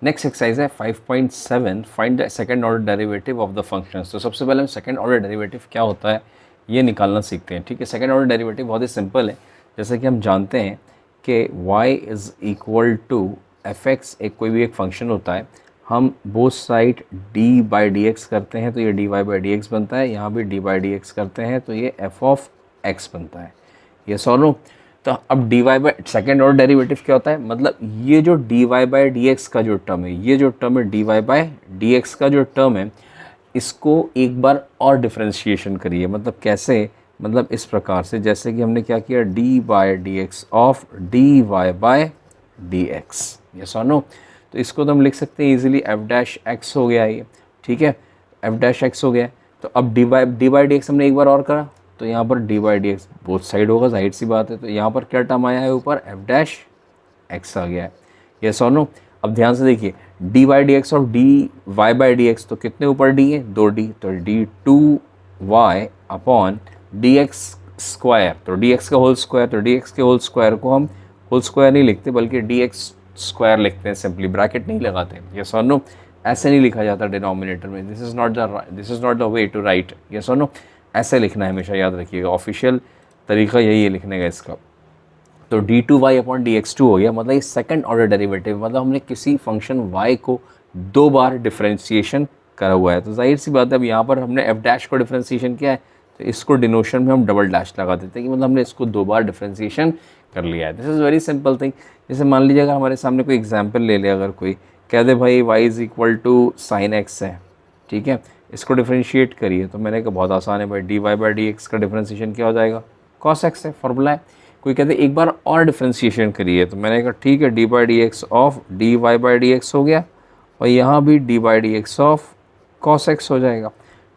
Next exercise है 5.7 find the second order derivative of the functions. तो सबसे पहले हम सेकंड ऑर्डर डेरिवेटिव क्या होता है ये निकालना सीखते हैं। ठीक है, सेकंड ऑर्डर डेरिवेटिव बहुत ही सिंपल है। जैसे कि हम जानते हैं कि y is equal to F X, एक कोई भी एक फंक्शन होता है, हम both side D by D X करते हैं तो ये D Y by D X बनता है, यहाँ भी डी बाई डी एक्स करते हैं तो ये एफ ऑफ एक्स बनता है। ये सॉल्व। तो अब D Y by second order derivative क्या होता है, मतलब ये जो D Y by D x का जो टर्म है, ये जो टर्म है D Y by D x का जो टर्म है, इसको एक बार और डिफ्रेंशिएशन करिए। मतलब कैसे, मतलब इस प्रकार से, जैसे कि हमने क्या किया, D by D x of D Y by D X. Yes और नो। तो इसको तो हम लिख सकते हैं इजीली, एफ डैश एक्स हो गया ये। ठीक है, एफ डैश एक्स हो गया। तो अब डी बाई डी एक्स हमने एक बार और करा तो यहाँ पर D by D x both side होगा, जाहिर सी बात है। तो यहाँ पर क्या टर्म आया है, ऊपर एफ डैश एक्स आ गया है। यस और नो। अब ध्यान से देखिए, डी बाई डी एक्स और D Y by D X, तो कितने ऊपर डी है, 2d, तो D two Y upon D X square, तो डी एक्स का होल स्क्वायर, तो डी एक्स के होल स्क्वायर को हम होल स्क्वायर नहीं लिखते बल्कि डी एक्स स्क्वायर लिखते हैं, सिंपली ब्रैकेट नहीं लगाते। यस और नो। ऐसे नहीं लिखा जाता डिनोमिनेटर में, this is not the way to write. Yes और नो, ऐसे लिखना है, हमेशा याद रखिएगा, ऑफिशियल तरीका यही है लिखने का इसका। तो D two Y upon D x two हो गया, मतलब ये सेकंड ऑर्डर डेरिवेटिव, मतलब हमने किसी फंक्शन वाई को दो बार डिफ्रेंशिएशन करा हुआ है। तो जाहिर सी बात है, अब यहाँ पर हमने एफ डैश को डिफ्रेंशिएशन किया है तो इसको डिनोशन में हम डबल डैश लगा देते हैं कि मतलब हमने इसको दो बार डिफ्रेंशिएशन कर लिया है। This is very simple thing. जैसे मान लीजिए अगर हमारे सामने कोई एग्जाम्पल ले ले, अगर कोई कह दे भाई Y is equal to sine X है, ठीक है, इसको डिफ्रेंशिएट करिए, तो मैंने कहा बहुत आसान है भाई, D Y by D x का डिफ्रेंशिएशन क्या हो जाएगा, कॉस एक्स है, फॉर्मूला है। कोई कहते एक बार और डिफ्रेंशिएशन करिए, तो मैंने कहा ठीक है, D by D x of D Y by D x हो गया, और यहाँ भी D by D x of cos X हो जाएगा।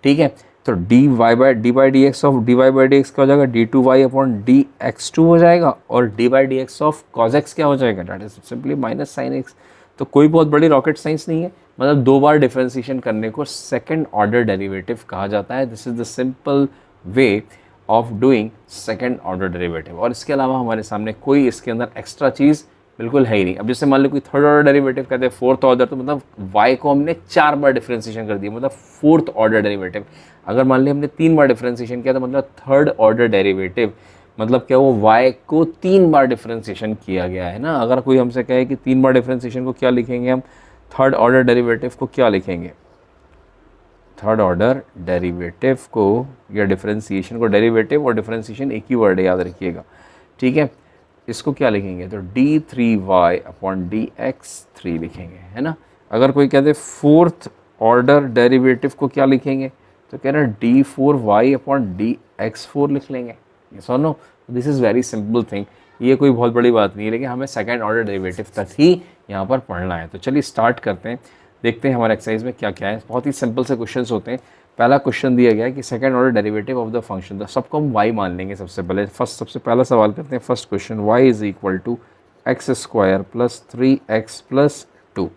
ठीक है, तो D by D x of D Y by D x क्या हो जाएगा, D two Y upon D x two हो जाएगा, और D by D x of cos X क्या हो जाएगा, that is simply minus sine x. तो कोई बहुत बड़ी रॉकेट साइंस नहीं है, मतलब दो बार डिफ्रेंशिएशन करने को सेकंड ऑर्डर डेरिवेटिव कहा जाता है। This is the simple way of doing second order derivative. और इसके अलावा हमारे सामने कोई इसके अंदर एक्स्ट्रा चीज़ बिल्कुल है ही नहीं। अब जैसे मान लो कोई थर्ड ऑर्डर डेरिवेटिव कहते हैं फोर्थ ऑर्डर, तो मतलब y को हमने 4 बार डिफ्रेंशिएशन कर दिया, मतलब फोर्थ ऑर्डर डेरिवेटिव। अगर मान लिया हमने 3 बार डिफ्रेंशिएशन किया तो मतलब थर्ड ऑर्डर डेरिवेटिव, मतलब क्या वो y को 3 बार डिफ्रेंशिएशन किया गया है ना। अगर कोई हमसे कहे कि 3 बार डिफ्रेंशिएशन को क्या लिखेंगे हम, थर्ड ऑर्डर डेरिवेटिव को क्या लिखेंगे, थर्ड ऑर्डर डेरिवेटिव को या डिफ्रेंशिएशन को, डेरिवेटिव और डिफ्रेंशिएशन एक ही वर्ड है, याद रखिएगा। ठीक है, इसको क्या लिखेंगे, तो D three Y upon D X three लिखेंगे, है ना। अगर कोई कहते फोर्थ ऑर्डर डेरिवेटिव को क्या लिखेंगे, तो कह रहे हैं D four Y upon D X four लिख लेंगे। ये so no, this is very simple thing, ये कोई बहुत बड़ी बात नहीं है, लेकिन हमें सेकेंड ऑर्डर डेरिवेटिव तक ही यहाँ पर पढ़ना है। तो चलिए स्टार्ट करते हैं, देखते हैं हमारे एक्सरसाइज में क्या क्या है। बहुत ही सिंपल से क्वेश्चंस होते हैं। पहला क्वेश्चन दिया गया है कि second order derivative of the function, तो सबको हम y मान लेंगे सबसे पहले। सबसे पहला सवाल करते हैं, first question, y is equal to x square plus 3x plus 2।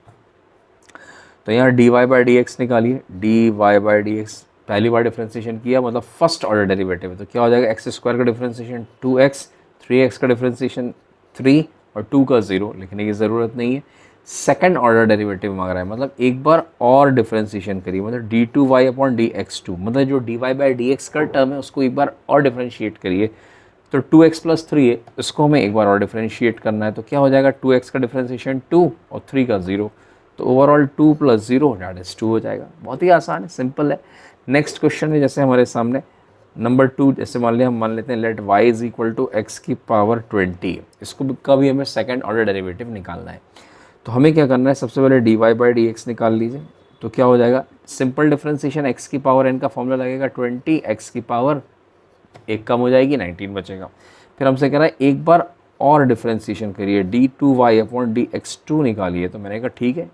तो यहाँ d Y by D x निकालिए, d Y by D x पहली बार डिफ्रेंशिएशन किया, मतलब फर्स्ट ऑर्डर डेरिवेटिव है, तो क्या हो जाएगा, एक्स स्क्वायर का डिफ्रेंशिएशन 2x, 3x का डिफ्रेंशिएशन 3 और 2 का 0 लिखने की ज़रूरत नहीं है। सेकंड ऑर्डर डेरिवेटिव मांग रहा है, मतलब एक बार और डिफ्रेंशिएशन करिए, मतलब D two Y upon D x two, मतलब जो D Y by D x का टर्म है उसको एक बार और डिफ्रेंशिएट करिए। तो 2x प्लस 3 है, इसको हमें एक बार और डिफ्रेंशिएट करना है, तो क्या हो जाएगा, 2x का डिफ्रेंशिएशन 2 और 3 का 0, तो ओवरऑल 2 प्लस 0 डैट इज 2 हो जाएगा। बहुत ही आसान है, सिंपल है। नेक्स्ट क्वेश्चन है, जैसे हमारे सामने नंबर 2, जैसे मान लिया हम मान लेते हैं let y is equal to X की पावर 20, इसको का भी हमें सेकंड ऑर्डर डेरिवेटिव निकालना है। तो हमें क्या करना है, सबसे पहले D Y by D X निकाल लीजिए, तो क्या हो जाएगा, सिंपल डिफ्रेंशिएशन एक्स की पावर n का फॉर्मूला लगेगा 20, एक्स की पावर 1 कम हो जाएगी, 19 बचेगा। फिर हमसे कह रहा है एक बार और डिफ्रेंशिएशन करिए, D two Y upon D x two निकालिए, तो मैंने कहा ठीक है,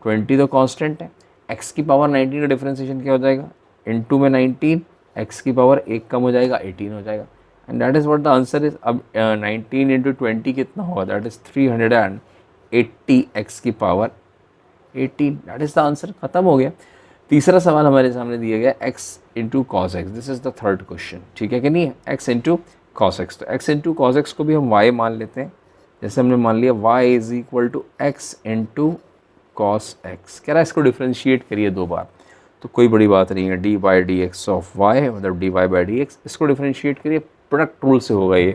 20 तो कांस्टेंट है, एक्स की पावर 19 का डिफ्रेंशिएशन क्या हो जाएगा, इनटू में 19, एक्स की पावर 1 कम हो जाएगा, 18 हो जाएगा, and that is what the answer is. अब 19 इंटू 20 कितना होगा, दैट इज़ 380 एक्स की power 18, that is the answer, खत्म हो गया। तीसरा सवाल हमारे सामने दिया गया, x into cos x, this is the third question, ठीक है कि नहीं है, एक्स इंटू कॉस एक्स। तो एक्स इंटू कॉस एक्स को भी हम वाई मान लेते हैं, जैसे हमने मान लिया y is equal to X into cos X. कह रहा है इसको डिफ्रेंशिएट करिए 2 बार, तो कोई बड़ी बात नहीं है, D by D x of y मतलब d Y by D x, इसको डिफ्रेंशिएट करिए, प्रोडक्ट रूल से होगा ये।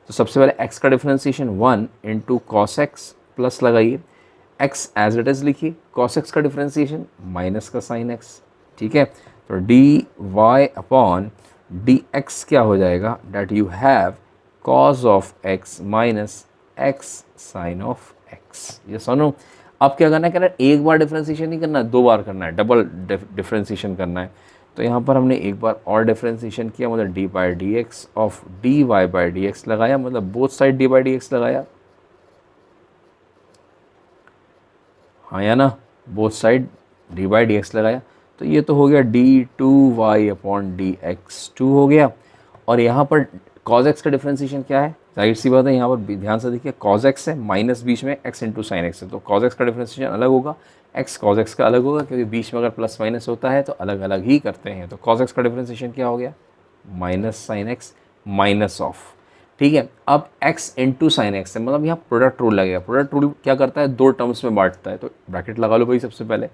तो सबसे पहले x का differentiation 1 into cos x plus लगाइए, x एज इट इज़ लिखिए, कॉस एक्स का डिफ्रेंशिएशन माइनस का साइन x, ठीक है। तो D y upon D x क्या हो जाएगा, that you have cos of x minus x sine of x। ये सुनो, अब क्या करना है, कह रहा है एक बार डिफ्रेंशिएशन नहीं करना है, 2 बार करना है, डबल डिफ्रेंशिएशन करना है। तो यहाँ पर हमने एक बार और डिफ्रेंशिएशन किया, मतलब D by D x of D Y by D x लगाया, मतलब both side D by D x लगाया, हाँ या ना, both side D by D x लगाया। तो ये तो हो गया D two Y upon D x two हो गया। और यहाँ पर कॉज एक्स का डिफ्रेंशिएशन क्या है, जाहिर सी बात है, यहाँ पर ध्यान से देखिए, कॉज एक्स है, माइनस बीच में एक्स इंटू साइन एक्स है, तो कॉज एक्स का डिफ्रेंशिएशन अलग होगा, एक्स कॉज एक्स का अलग होगा, क्योंकि बीच में अगर प्लस माइनस होता है तो अलग अलग ही करते हैं। तो कॉज एक्स का डिफ्रेंशिएशन क्या हो गया, minus sine X minus of, ठीक है। अब x इंटू साइन एक्स है, मतलब यहाँ प्रोडक्ट रूल लगेगा। प्रोडक्ट रूल क्या करता है, 2 टर्म्स में बांटता है, तो ब्रैकेट लगा लो भाई सबसे पहले,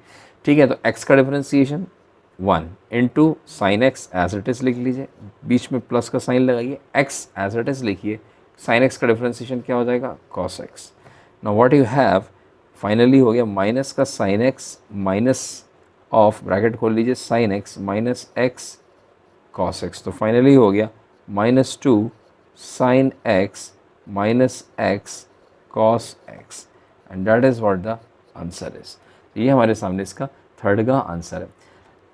ठीक है। तो x का differentiation 1 into sine X as it is लिख लीजिए, बीच में प्लस का साइन लगाइए, x एज इट इज़ लिखिए, साइन एक्स का डिफरेंशिएशन क्या हो जाएगा, cos X. Now what you have, finally हो गया माइनस का sign X minus of, bracket खोल लीजिए, sine X minus X cos X. तो फाइनली हो गया -2 sin x minus x cos x and that is what the answer is। ये हमारे सामने इसका थर्ड का आंसर है।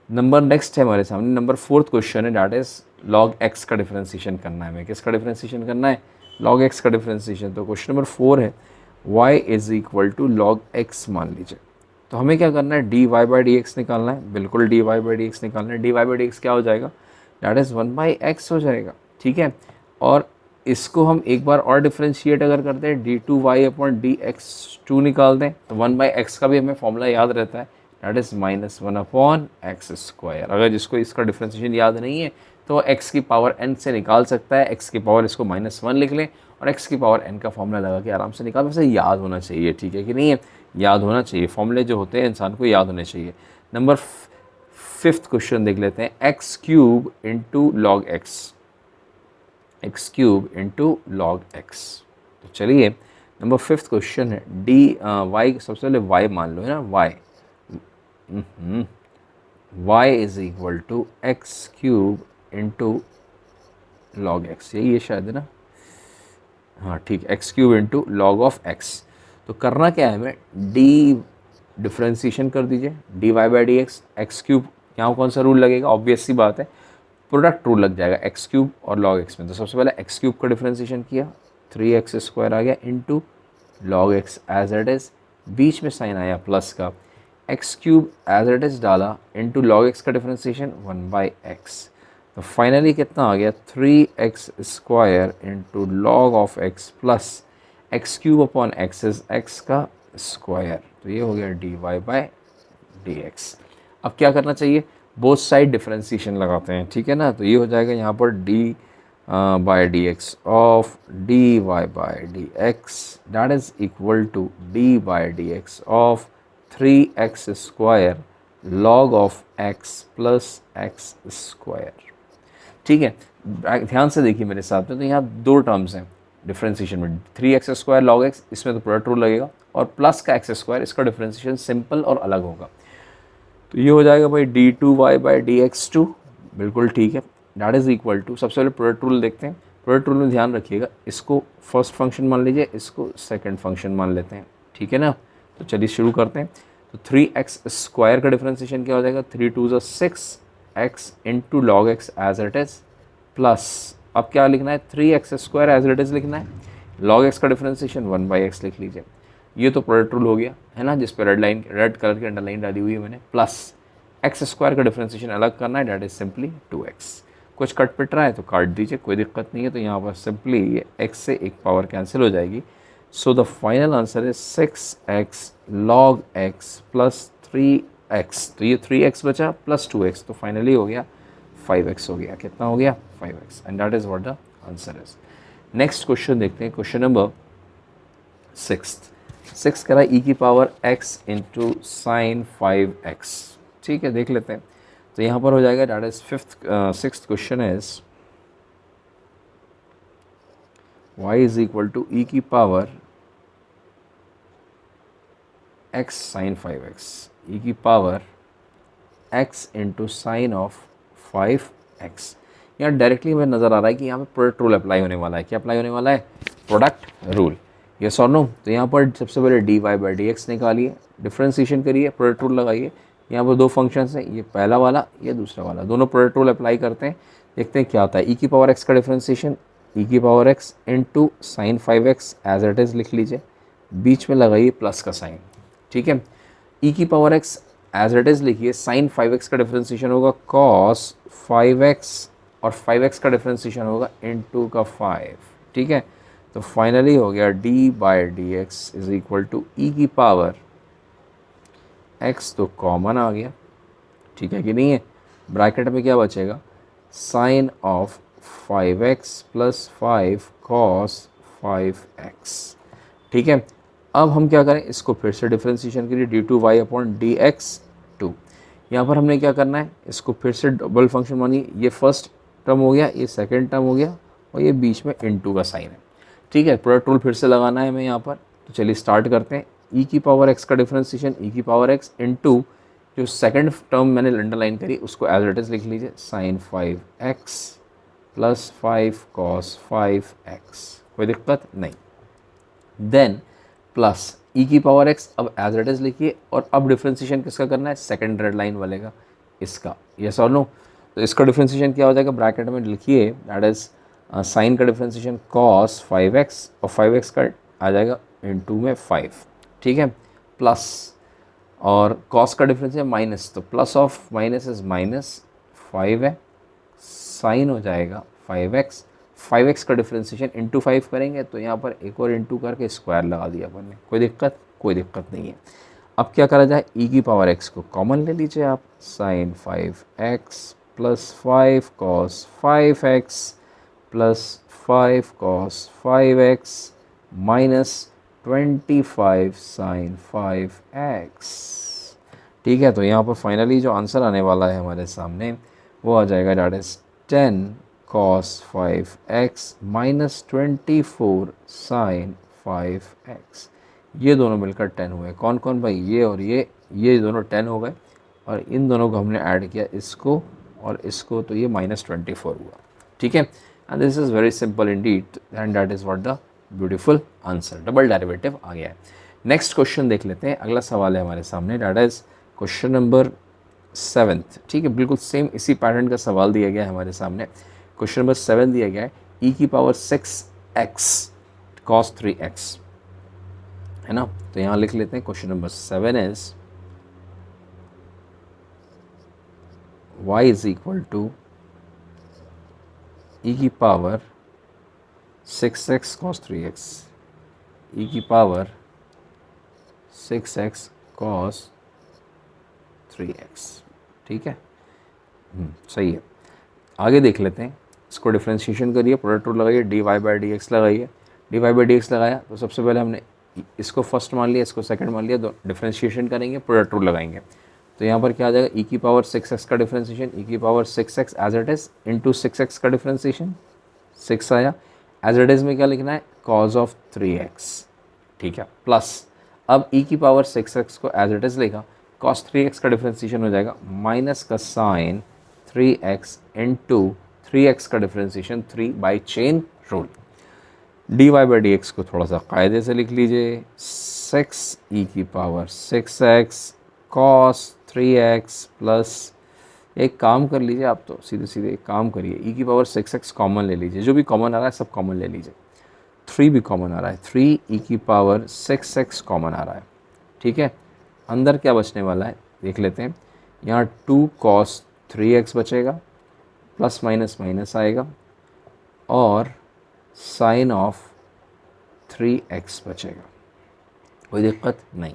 नंबर नेक्स्ट है हमारे सामने, नंबर 4th क्वेश्चन है, डैट इज log x का डिफरेंशिएशन करना है। हमें किसका डिफरेंशिएशन करना है, log x का डिफरेंशिएशन। तो क्वेश्चन नंबर 4 है y is equal to log x मान लीजिए। तो हमें क्या करना है, D Y by D X निकालना है, बिल्कुल D Y by D X निकालना है। D Y by D x क्या हो जाएगा, डैट इज़ 1/x हो जाएगा, ठीक है। और इसको हम एक बार और डिफ्रेंशिएट अगर करते हैं, D two Y upon D x two निकाल दें, तो 1/x का भी हमें फॉर्मूला याद रहता है, that is -1 upon x square. अगर जिसको इसका डिफ्रेंशिएशन याद नहीं है तो x की पावर n से निकाल सकता है, x की पावर इसको -1 लिख लें और x की पावर n का फॉर्मूला लगा के आराम से निकाल। वैसे याद होना चाहिए, ठीक है कि नहीं है, याद होना चाहिए, फॉर्मूले जो होते हैं इंसान को याद होने चाहिए। नंबर 5th क्वेश्चन देख लेते हैं, X cube into log X, X cube into log X. तो चलिए नंबर 5th क्वेश्चन है, डी वाई, सबसे पहले वाई मान लो है ना, Y Y is equal to X cube into log X, यही है शायद है ना, हाँ ठीक, X cube into log of X. तो करना क्या है हमें, डी डिफ्रेंशिएशन कर दीजिए, D Y by D x, X cube, यहाँ कौन सा रूल लगेगा, ऑब्वियस सी बात है, प्रोडक्ट रूल लग जाएगा एक्स क्यूब और लॉग एक्स में। तो सबसे पहले एक्स क्यूब का डिफ्रेंशिएशन किया, 3x स्क्वायर आ गया into log x as it is, बीच में साइन आया प्लस का, x cube as it is डाला इंटू लॉग एक्स का डिफ्रेंशिएशन 1/x। तो फाइनली कितना आ गया, 3x square into log of x plus x cube upon x is x का स्क्वायर। तो ये हो गया D Y by D x. अब क्या करना चाहिए, बोथ साइड डिफरेंशिएशन लगाते हैं, ठीक है ना। तो ये हो जाएगा यहाँ पर D by D x of D Y by D X that is equal to D by D x of 3x square log of x plus x square, ठीक है। ध्यान से देखिए मेरे साथ में, तो यहाँ 2 टर्म्स हैं डिफरेंशिएशन में, 3x स्क्वायर लॉग x, इसमें तो प्रोडक्ट रूल लगेगा, और प्लस का x स्क्वायर, इसका डिफरेंशिएशन सिंपल और अलग होगा। तो ये हो जाएगा भाई D two Y by D x two, बिल्कुल ठीक है, डैट इज़ इक्वल टू, सबसे पहले प्रोडक्ट रूल देखते हैं। प्रोडक्ट रूल में ध्यान रखिएगा, इसको फर्स्ट फंक्शन मान लीजिए, इसको सेकंड फंक्शन मान लेते हैं, ठीक है ना। तो चलिए शुरू करते हैं। तो 3x स्क्वायर का डिफरेंशिएशन क्या हो जाएगा, 3 2 6x into log x as it is plus, अब क्या लिखना है, 3x square as it is लिखना है, लॉग एक्स का डिफरेंशिएशन 1/x लिख लीजिए। ये तो प्रोडक्ट रूल हो गया है ना, जिस पर रेड कलर की अंडरलाइन डाली हुई है मैंने, प्लस एक्स स्क्वायर का डिफरेंशिएशन अलग करना है, डैट इज सिंपली 2x। कुछ कट पिट रहा है तो काट दीजिए, कोई दिक्कत नहीं है। तो यहाँ पर सिंपली ये x से एक पावर कैंसिल हो जाएगी। So the final answer is 6x log x plus 3x। तो ये 3x बचा प्लस 2x, तो फाइनली हो गया 5x हो गया। कितना हो गया, 5x, and that is what the answer is. Next question देखते हैं, क्वेश्चन नंबर 6th। 6 करा ई की power x into sine 5x। ठीक है, देख लेते हैं। तो यहाँ पर हो जाएगा that is sixth question is y is equal to e की power x sine 5x, e की power x into sine of 5x। यहाँ डायरेक्टली हमें नज़र आ रहा है कि यहाँ पे प्रोडक्ट रूल अप्लाई होने वाला है। क्या अप्लाई होने वाला है? Product rule. यस और नो? तो यहाँ पर सबसे पहले dy बाई डी एक्स निकालिए, डिफ्रेंसिएशन करिए, प्रोडक्ट रूल लगाइए। यहाँ पर दो फंक्शंस हैं, ये पहला वाला, ये दूसरा वाला, दोनों प्रोडक्ट रूल अप्लाई करते हैं, देखते हैं क्या होता है। ई की पावर x का डिफ्रेंसिएशन ई की power x into sine 5x as it is लिख लीजिए, बीच में लगाइए प्लस का साइन। ठीक है, ई की power x as it is लिखिए, साइन 5x का डिफ्रेंसिएशन होगा कॉस 5x और 5x का डिफ्रेंसिएशन होगा इंटू का 5। ठीक है, तो फाइनली हो गया d by D x is equal to e की पावर x, तो कॉमन आ गया। ठीक है कि नहीं है? ब्रैकेट में क्या बचेगा? Sine of 5x plus 5 cos 5x। ठीक है, अब हम क्या करें, इसको फिर से डिफ्रेंसिएशन करिए, D two Y upon D x two. यहाँ पर हमने क्या करना है, इसको फिर से डबल फंक्शन मानिए, ये फर्स्ट टर्म हो गया, ये सेकंड टर्म हो गया, और ये बीच में इनटू का साइन है। ठीक है, प्रोडक्ट रूल फिर से लगाना है हमें यहाँ पर। तो चलिए स्टार्ट करते हैं। ई की पावर x का डिफ्रेंसिएशन ई की पावर x इनटू जो सेकंड टर्म मैंने अंडरलाइन करी उसको एज इट इज़ लिख लीजिए, sign 5x plus 5 cos 5x। कोई दिक्कत नहीं। देन प्लस ई की पावर x, अब एज इट इज़ लिखिए, और अब डिफ्रेंसिएशन किसका करना है? सेकंड रेड लाइन वाले का, इसका। यस और नो? तो इसका डिफ्रेंसिएशन क्या हो जाएगा? ब्रैकेट में लिखिए, दैट इज़ साइन का डिफ्रेंसिएशन कॉस 5x और 5x का आ जाएगा इनटू में 5। ठीक है, प्लस और कॉस का डिफरेंस है माइनस, तो plus of minus is minus 5 है, साइन हो जाएगा 5x। 5x का डिफ्रेंसिएशन इंटू 5 करेंगे तो यहाँ पर एक और इंटू करके स्क्वायर लगा दिया अपन ने। कोई दिक्कत? कोई दिक्कत नहीं है। अब क्या करा जाए, ई की पावर x को कॉमन ले लीजिए आप, sine 5x plus 5 cos 5x plus 5 cos 5x minus 25 sine 5x। ठीक है, तो यहाँ पर फाइनली जो आंसर आने वाला है हमारे सामने वो आ जाएगा, that is 10 cos 5x minus 24 sine 5x। ये दोनों मिलकर 10 हुए। कौन कौन भाई? ये और ये दोनों 10 हो गए, और इन दोनों को हमने ऐड किया, इसको और इसको, तो ये माइनस 24 हुआ। ठीक है, and this is very simple indeed, and that is what the beautiful answer, double derivative आ गया है। नेक्स्ट क्वेश्चन देख लेते हैं। अगला सवाल है हमारे सामने, दैट इज क्वेश्चन नंबर 7। ठीक है, बिल्कुल सेम इसी पैटर्न का सवाल दिया गया है हमारे सामने। क्वेश्चन नंबर 7 दिया गया है, ई की पावर 6x कॉस 3x, है ना? तो यहाँ लिख लेते हैं, question number 7 is y is equal to e की पावर 6x cos 3x, ई की पावर 6x cos 3x। ठीक है, सही है। आगे देख लेते हैं, इसको डिफ्रेंशिएशन करिए, प्रोडक्ट रूल लगाइए, d Y by D x लगाइए। D Y by D x लगाया तो सबसे पहले हमने इसको फर्स्ट मान लिया, इसको सेकंड मान लिया, तो डिफ्रेंशिएशन करेंगे, प्रोडक्ट रूल लगाएंगे। तो यहाँ पर क्या आ जाएगा, ई की पावर 6x का डिफ्रेंशिएशन, ई की power 6x as it is into 6x का डिफ्रेंशिएशन, 6 आया। एज इट इज़ में क्या लिखना है, कॉज ऑफ 3x। ठीक है, प्लस अब ई की पावर 6x को एज इट इज़ लिखा, कॉस 3x का डिफ्रेंशिएशन हो जाएगा माइनस का साइन 3x इंटू 3x का differentiation 3 by chain rule. D Y by D X को थोड़ा सा कायदे से लिख लीजिए, 6 ई की power 6x cos 3x plus, एक काम कर लीजिए आप, तो सीधे सीधे एक काम करिए, ई की पावर 6x कॉमन ले लीजिए, जो भी कॉमन आ रहा है सब कॉमन ले लीजिए। 3 भी कॉमन आ रहा है, 3 ई की पावर 6x कॉमन आ रहा है। ठीक है, अंदर क्या बचने वाला है देख लेते हैं। यहाँ 2 कॉस 3x बचेगा, प्लस माइनस माइनस आएगा, और साइन ऑफ 3x बचेगा। कोई दिक्कत नहीं।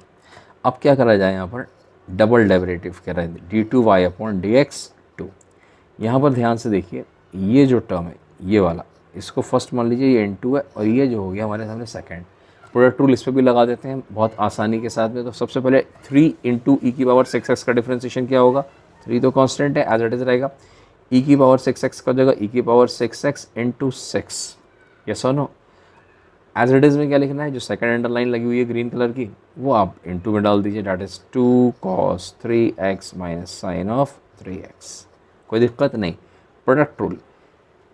अब क्या करा जाए, यहाँ पर डबल डेरिवेटिव कह रहे हैं, D two Y upon D x two. यहाँ पर ध्यान से देखिए, ये जो टर्म है ये वाला, इसको फर्स्ट मान लीजिए, ये n2 है, और ये जो हो गया हमारे सामने सेकंड। प्रोडक्ट रूल इस पर भी लगा देते हैं बहुत आसानी के साथ में। तो सबसे पहले 3 इंटू ई की पावर 6x का डिफ्रेंसिएशन क्या होगा, 3 तो कांस्टेंट है एज इट इज़ रहेगा, ई की पावर 6x का जगह ई की पावर 6x इंटू 6, यस और नो। एज इट इज़ में क्या लिखना है, जो सेकंड अंडरलाइन लगी हुई है ग्रीन कलर की वो आप इंटू में डाल दीजिए, that is 2 cos 3x minus sine of 3x, कोई दिक्कत नहीं। प्रोडक्ट रूल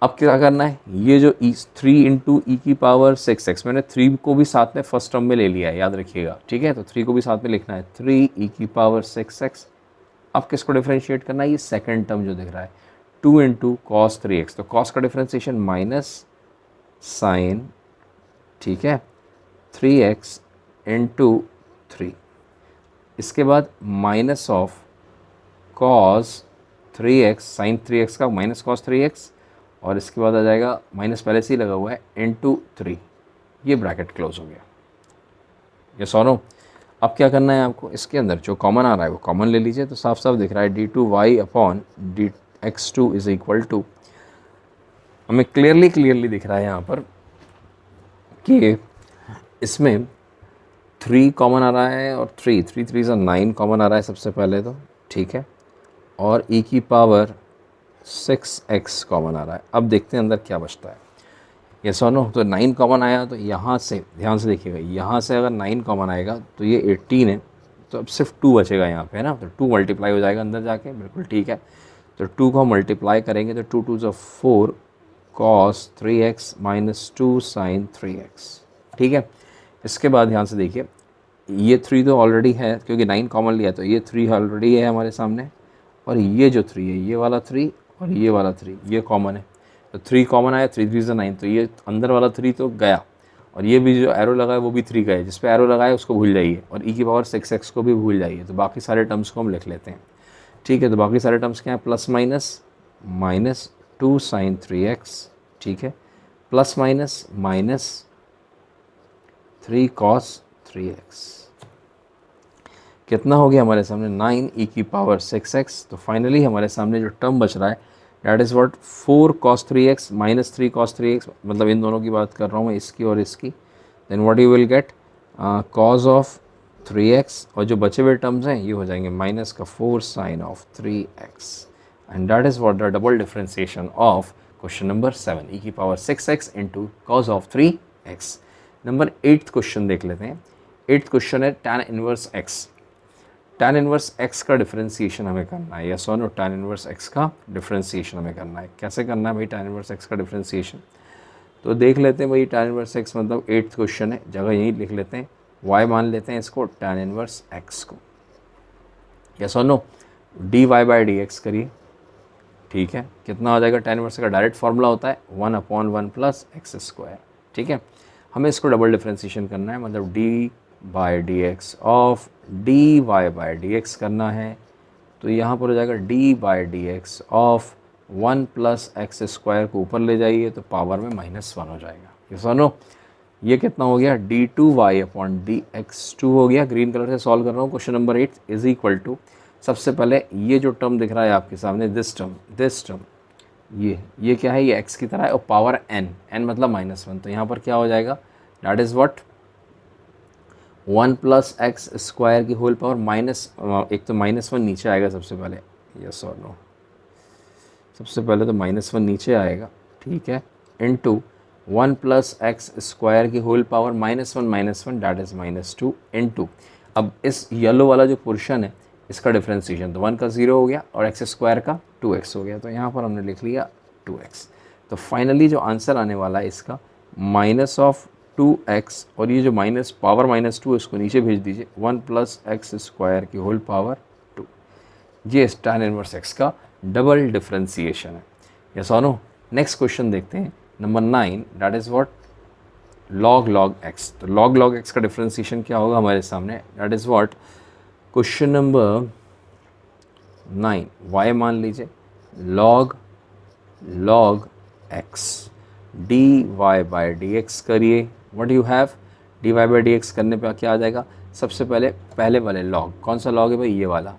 अब क्या करना है, ये जो 3 इंटू ई की पावर 6x, मैंने 3 को भी साथ में फर्स्ट टर्म में ले लिया है, याद रखिएगा, ठीक है। तो 3 को भी साथ में लिखना है, 3 ई की पावर 6x। अब किसको डिफ्रेंशिएट करना है, ये सेकंड टर्म जो दिख रहा है 2 इंटू कॉस 3x, तो कॉस का डिफ्रेंशिएशन माइनस साइन, ठीक है, 3x इंटू 3, इसके बाद minus of cos 3x, sign 3x का माइनस कॉस 3x, और इसके बाद आ जाएगा माइनस पहले से ही लगा हुआ है इंटू 3, ये ब्रैकेट क्लोज हो गया, ये सॉनो। अब क्या करना है आपको, इसके अंदर जो कॉमन आ रहा है वो कॉमन ले लीजिए, तो साफ साफ दिख रहा है d2y upon dx2 is equal to, हमें क्लियरली दिख रहा है यहाँ पर कि इसमें 3 कॉमन आ रहा है और 3 3 9 कॉमन आ रहा है सबसे पहले तो, ठीक है, और e की पावर 6x कॉमन आ रहा है। अब देखते हैं अंदर क्या बचता है, ये सोनो। तो 9 कॉमन आया, तो यहाँ से ध्यान से देखिएगा, यहाँ से अगर 9 कॉमन आएगा तो ये 18 है, तो अब सिर्फ 2 बचेगा यहाँ पे, है ना, तो 2 मल्टीप्लाई हो जाएगा अंदर जाके, बिल्कुल ठीक है। तो 2 को मल्टीप्लाई करेंगे तो 2 2 4 cos 3x minus 2 sin 3x, ठीक है। इसके बाद ध्यान से देखिए, ये 3 तो ऑलरेडी है क्योंकि 9 कॉमन लिया, तो ये 3 ऑलरेडी है हमारे सामने, और ये जो 3 है, ये वाला 3 और ये वाला 3 ये कॉमन है, तो 3 कॉमन आया, 3 3 9, तो ये अंदर वाला 3 तो गया, और ये भी जो एरो लगा है वो भी 3 गया, जिस पे एरो लगा है उसको भूल जाइए, और ई की पावर 6x को भी भूल जाइए। तो बाकी सारे टर्म्स को हम लिख लेते हैं, ठीक है। तो बाकी सारे टर्म्स क्या हैं, plus minus minus 2 sin 3x, ठीक है, plus minus minus 3 cos 3x, कितना हो गया हमारे सामने 9 e की पावर 6x। तो फाइनली हमारे सामने जो टर्म बच रहा है that is what 4 cos 3x minus 3 cos 3x, मतलब इन दोनों की बात कर रहा हूँ मैं, इसकी और इसकी। Then what you will get cos of 3x, और जो बचे हुए टर्म्स हैं ये हो जाएंगे माइनस का 4 sin of 3x, and that is what the double differentiation of question number 7 e की power 6x into cos of 3x। Number 8th question देख लेते हैं। 8th क्वेश्चन है tan inverse x। tan inverse x का differentiation हमें करना है, yes और नो, tan इनवर्स x का डिफरेंशिएशन हमें करना है। कैसे करना है भाई tan इनवर्स x का डिफरेंशिएशन, तो देख लेते हैं भाई। tan इनवर्स x मतलब 8th क्वेश्चन है, जगह यहीं लिख लेते हैं, y मान लेते हैं इसको tan इनवर्स x को, यस और नो। dy बाई dx करिए, ठीक है, कितना हो जाएगा, tan इनवर्स का डायरेक्ट फार्मूला होता है 1/1 प्लस एक्स स्क्वायर, ठीक है। हमें इसको डबल डिफरेंशिएशन करना है, मतलब D by D x of D Y by D X करना है, तो यहाँ पर हो जाएगा D by D x of 1 plus x square को ऊपर ले जाइए तो पावर में -1 हो जाएगा, ये सुनो। ये कितना हो गया, d2y अपॉन dx2 हो गया। ग्रीन कलर से सॉल्व कर रहा हूँ। Question number 8 is equal to, सबसे पहले ये जो टर्म दिख रहा है आपके सामने, दिस टर्म, ये क्या है, ये x की तरह है, और पावर n मतलब -1, तो यहाँ पर क्या हो जाएगा, that is what 1 plus x square की होल पावर माइनस, एक तो -1 नीचे आएगा सबसे पहले, यस और नो, सबसे पहले तो -1 नीचे आएगा, ठीक है, इनटू 1 प्लस एक्स स्क्वायर की whole power -1 that is -2 into, अब इस येलो वाला जो पोर्शन है इसका डिफरेंशिएशन, तो 1 का 0 हो गया और एक्स स्क्वायर का 2x हो गया, तो यहाँ पर हमने लिख लिया 2x। तो फाइनली जो आंसर आने वाला है इसका माइनस ऑफ 2x, और ये जो माइनस पावर -2 इसको नीचे भेज दीजिए, 1 प्लस एक्स स्क्वायर की होल पावर 2, ये tan इनवर्स x का डबल डिफरेंशिएशन है, यस और नो। नेक्स्ट क्वेश्चन देखते हैं, number 9, that is what log x। तो log x का डिफरेंशिएशन क्या होगा हमारे सामने, that is what question number 9, y मान लीजिए log x dy by D x करिए, what you have, dy by D x करने पे क्या आ जाएगा, सबसे पहले वाले log, कौन सा log है भाई, ये वाला,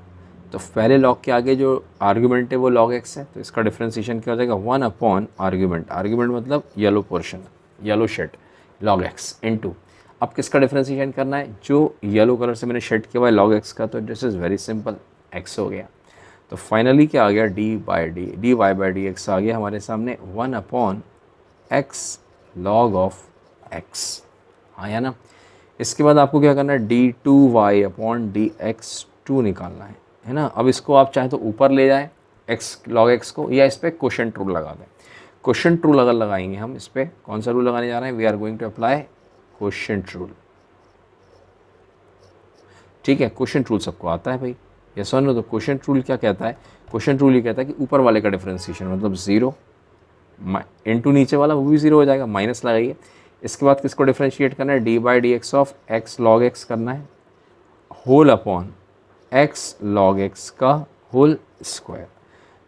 तो पहले log के आगे जो आर्ग्यूमेंट है वो log x है, तो इसका डिफरेंशिएशन क्या हो जाएगा, 1 अपॉन आर्ग्यूमेंट मतलब yellow portion, yellow shade log x into, अब किसका डिफ्रेंशिएशन करना है, जो येलो कलर से मैंने शेड किया हुआ है log x का, तो this is very simple, x हो गया। तो फाइनली क्या आ गया, D Y by D x आ गया हमारे सामने 1/x log ऑफ x, हाँ या ना। इसके बाद आपको क्या करना है, d2y/dx2 निकालना है ना। अब इसको आप चाहे तो ऊपर ले जाए x log x को, या इस पर क्वोशंट रूल लगा दें। क्वोशंट रूल अगर लगाएंगे हम इस पर, कौन सा रूल लगाने जा रहे हैं, we are going to apply quotient rule. ठीक है, क्वोशंट रूल सबको आता है भाई, ये सुनो। तो क्वोशंट रूल क्या कहता है, क्वोशंट रूल ये कहता है कि ऊपर वाले का डिफरेंशिएशन मतलब 0 इंटू नीचे वाला वो भी 0 हो जाएगा, माइनस लगाइए। इसके बाद किसको डिफरेंशिएट करना है, D by D x of X log X करना है, whole upon X log x का होल स्क्वायर।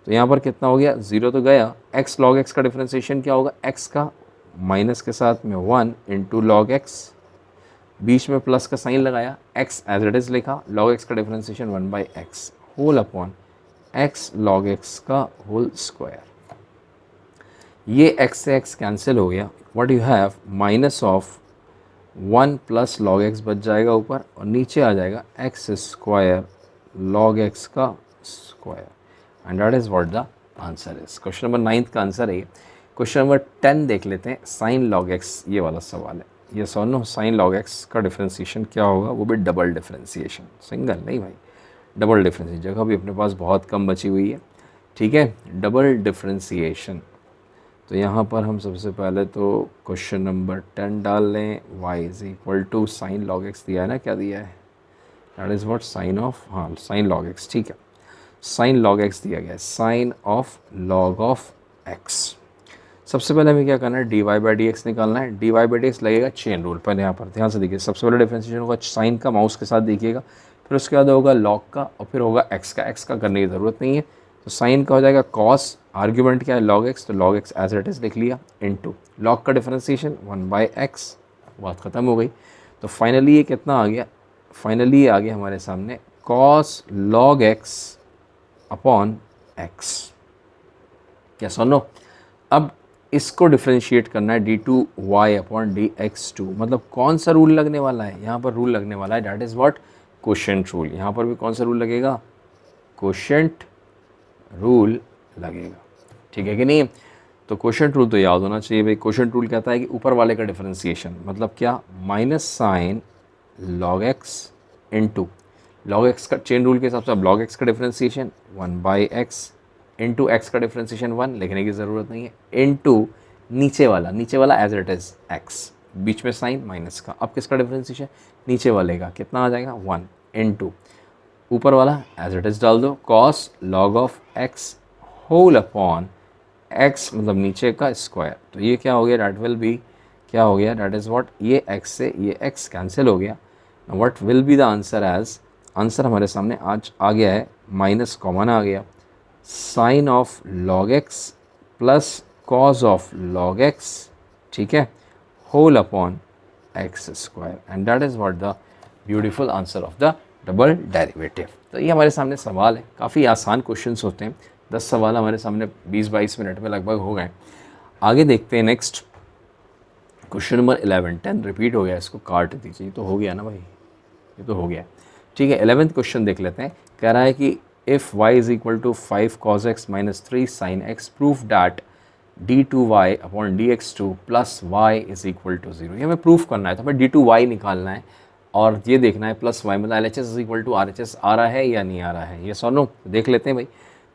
तो यहाँ पर कितना हो गया, 0 तो गया, एक्स लॉग एक्स का डिफरेंशिएशन क्या होगा, एक्स का माइनस के साथ में 1 इंटू लॉग एक्स, बीच में प्लस का साइन लगाया, x एज इट इज़ लिखा, log x का differentiation 1/x whole upon x log x का होल स्क्वायर। ये x से x कैंसिल हो गया, what you have minus of 1 plus log x बच जाएगा ऊपर, और नीचे आ जाएगा x स्क्वायर log x का square, and that is what the answer is. Question number 9 का आंसर है ये। क्वेश्चन नंबर 10 देख लेते हैं, साइन log x, ये वाला सवाल है। ये नो साइन log x का डिफरेंशिएशन क्या होगा, वो भी डबल डिफरेंशिएशन, सिंगल नहीं भाई, डबल डिफरेंशिएशन। जगह भी अपने पास बहुत कम बची हुई है, ठीक है, डबल डिफरेंशिएशन। तो यहाँ पर हम सबसे पहले तो क्वेश्चन नंबर 10 डाल लें, y is equal to sine log x दिया है ना, क्या दिया है, that is what sine of, हाँ साइन log x, ठीक है, साइन log x दिया गया है, sine of log of x। सबसे पहले हमें क्या करना है, D Y by D X निकालना है। D Y by D X लगेगा चेन रूल, पहले यहाँ पर ध्यान से देखिए, सबसे पहले डिफरेंशिएशन होगा साइन का, माउस के साथ देखिएगा, फिर उसके बाद होगा लॉग का, और फिर होगा एक्स का। एक्स का करने की ज़रूरत नहीं है, तो साइन का हो जाएगा कॉस, आर्ग्यूमेंट क्या है लॉग एक्स, तो log x as it is लिख लिया, इनटू लॉग का डिफरेंशिएशन 1/x, बात ख़त्म हो गई। तो फाइनली ये कितना आ गया, फाइनली ये आ गया हमारे सामने cos log x upon x, क्या सुनो। अब इसको डिफरेंशिएट करना है d2y/dx2, मतलब कौन सा रूल लगने वाला है, यहाँ पर रूल लगने वाला है, that is what quotient rule. यहाँ पर भी कौन सा रूल लगेगा, क्वोशंट रूल लगेगा, ठीक है कि नहीं। तो क्वोशंट रूल तो याद होना चाहिए भाई। क्वोशंट रूल कहता है कि ऊपर वाले का डिफरेंशिएशन मतलब क्या, minus sine log x into log x का चेन रूल के हिसाब से अब log x का डिफरेंशिएशन 1/x इंटू एक्स का डिफरेंशिएशन 1 लिखने की ज़रूरत नहीं है, इंटू नीचे वाला एज इट इज़ x, बीच में साइन माइनस का। अब किसका डिफरेंशिएशन, नीचे वाले का, कितना आ जाएगा 1 इंटू ऊपर वाला एज इट इज़ डाल दो, cos log of x whole upon x मतलब नीचे का स्क्वायर। तो ये क्या हो गया, डैट विल बी, क्या हो गया, डैट इज़ व्हाट, ये x से ये x कैंसिल हो गया। What will be the answer, as answer हमारे सामने आज आ गया है, माइनस कॉमन आ गया, sine of log x plus cos of log x, ठीक है, whole upon x square, and that is what the beautiful answer of the double derivative. तो ये हमारे सामने सवाल है, काफ़ी आसान क्वेश्चंस होते हैं, 10 सवाल हमारे सामने 20-22 मिनट में लगभग हो गए। आगे देखते हैं नेक्स्ट क्वेश्चन नंबर 11, 10 रिपीट हो गया, इसको काट दीजिए, तो हो गया ना भाई, ये तो हो गया, ठीक है। 11th क्वेश्चन देख लेते हैं, कह रहा है कि if y is equal to 5 cos x minus 3 sin x, prove that d2y/dx2 plus y is equal to 0। ये हमें प्रूफ करना है, तो हमें d2y निकालना है और ये देखना है प्लस y, मतलब LHS is equal to RHS आ रहा है या नहीं आ रहा है, ये सो नो देख लेते हैं भाई।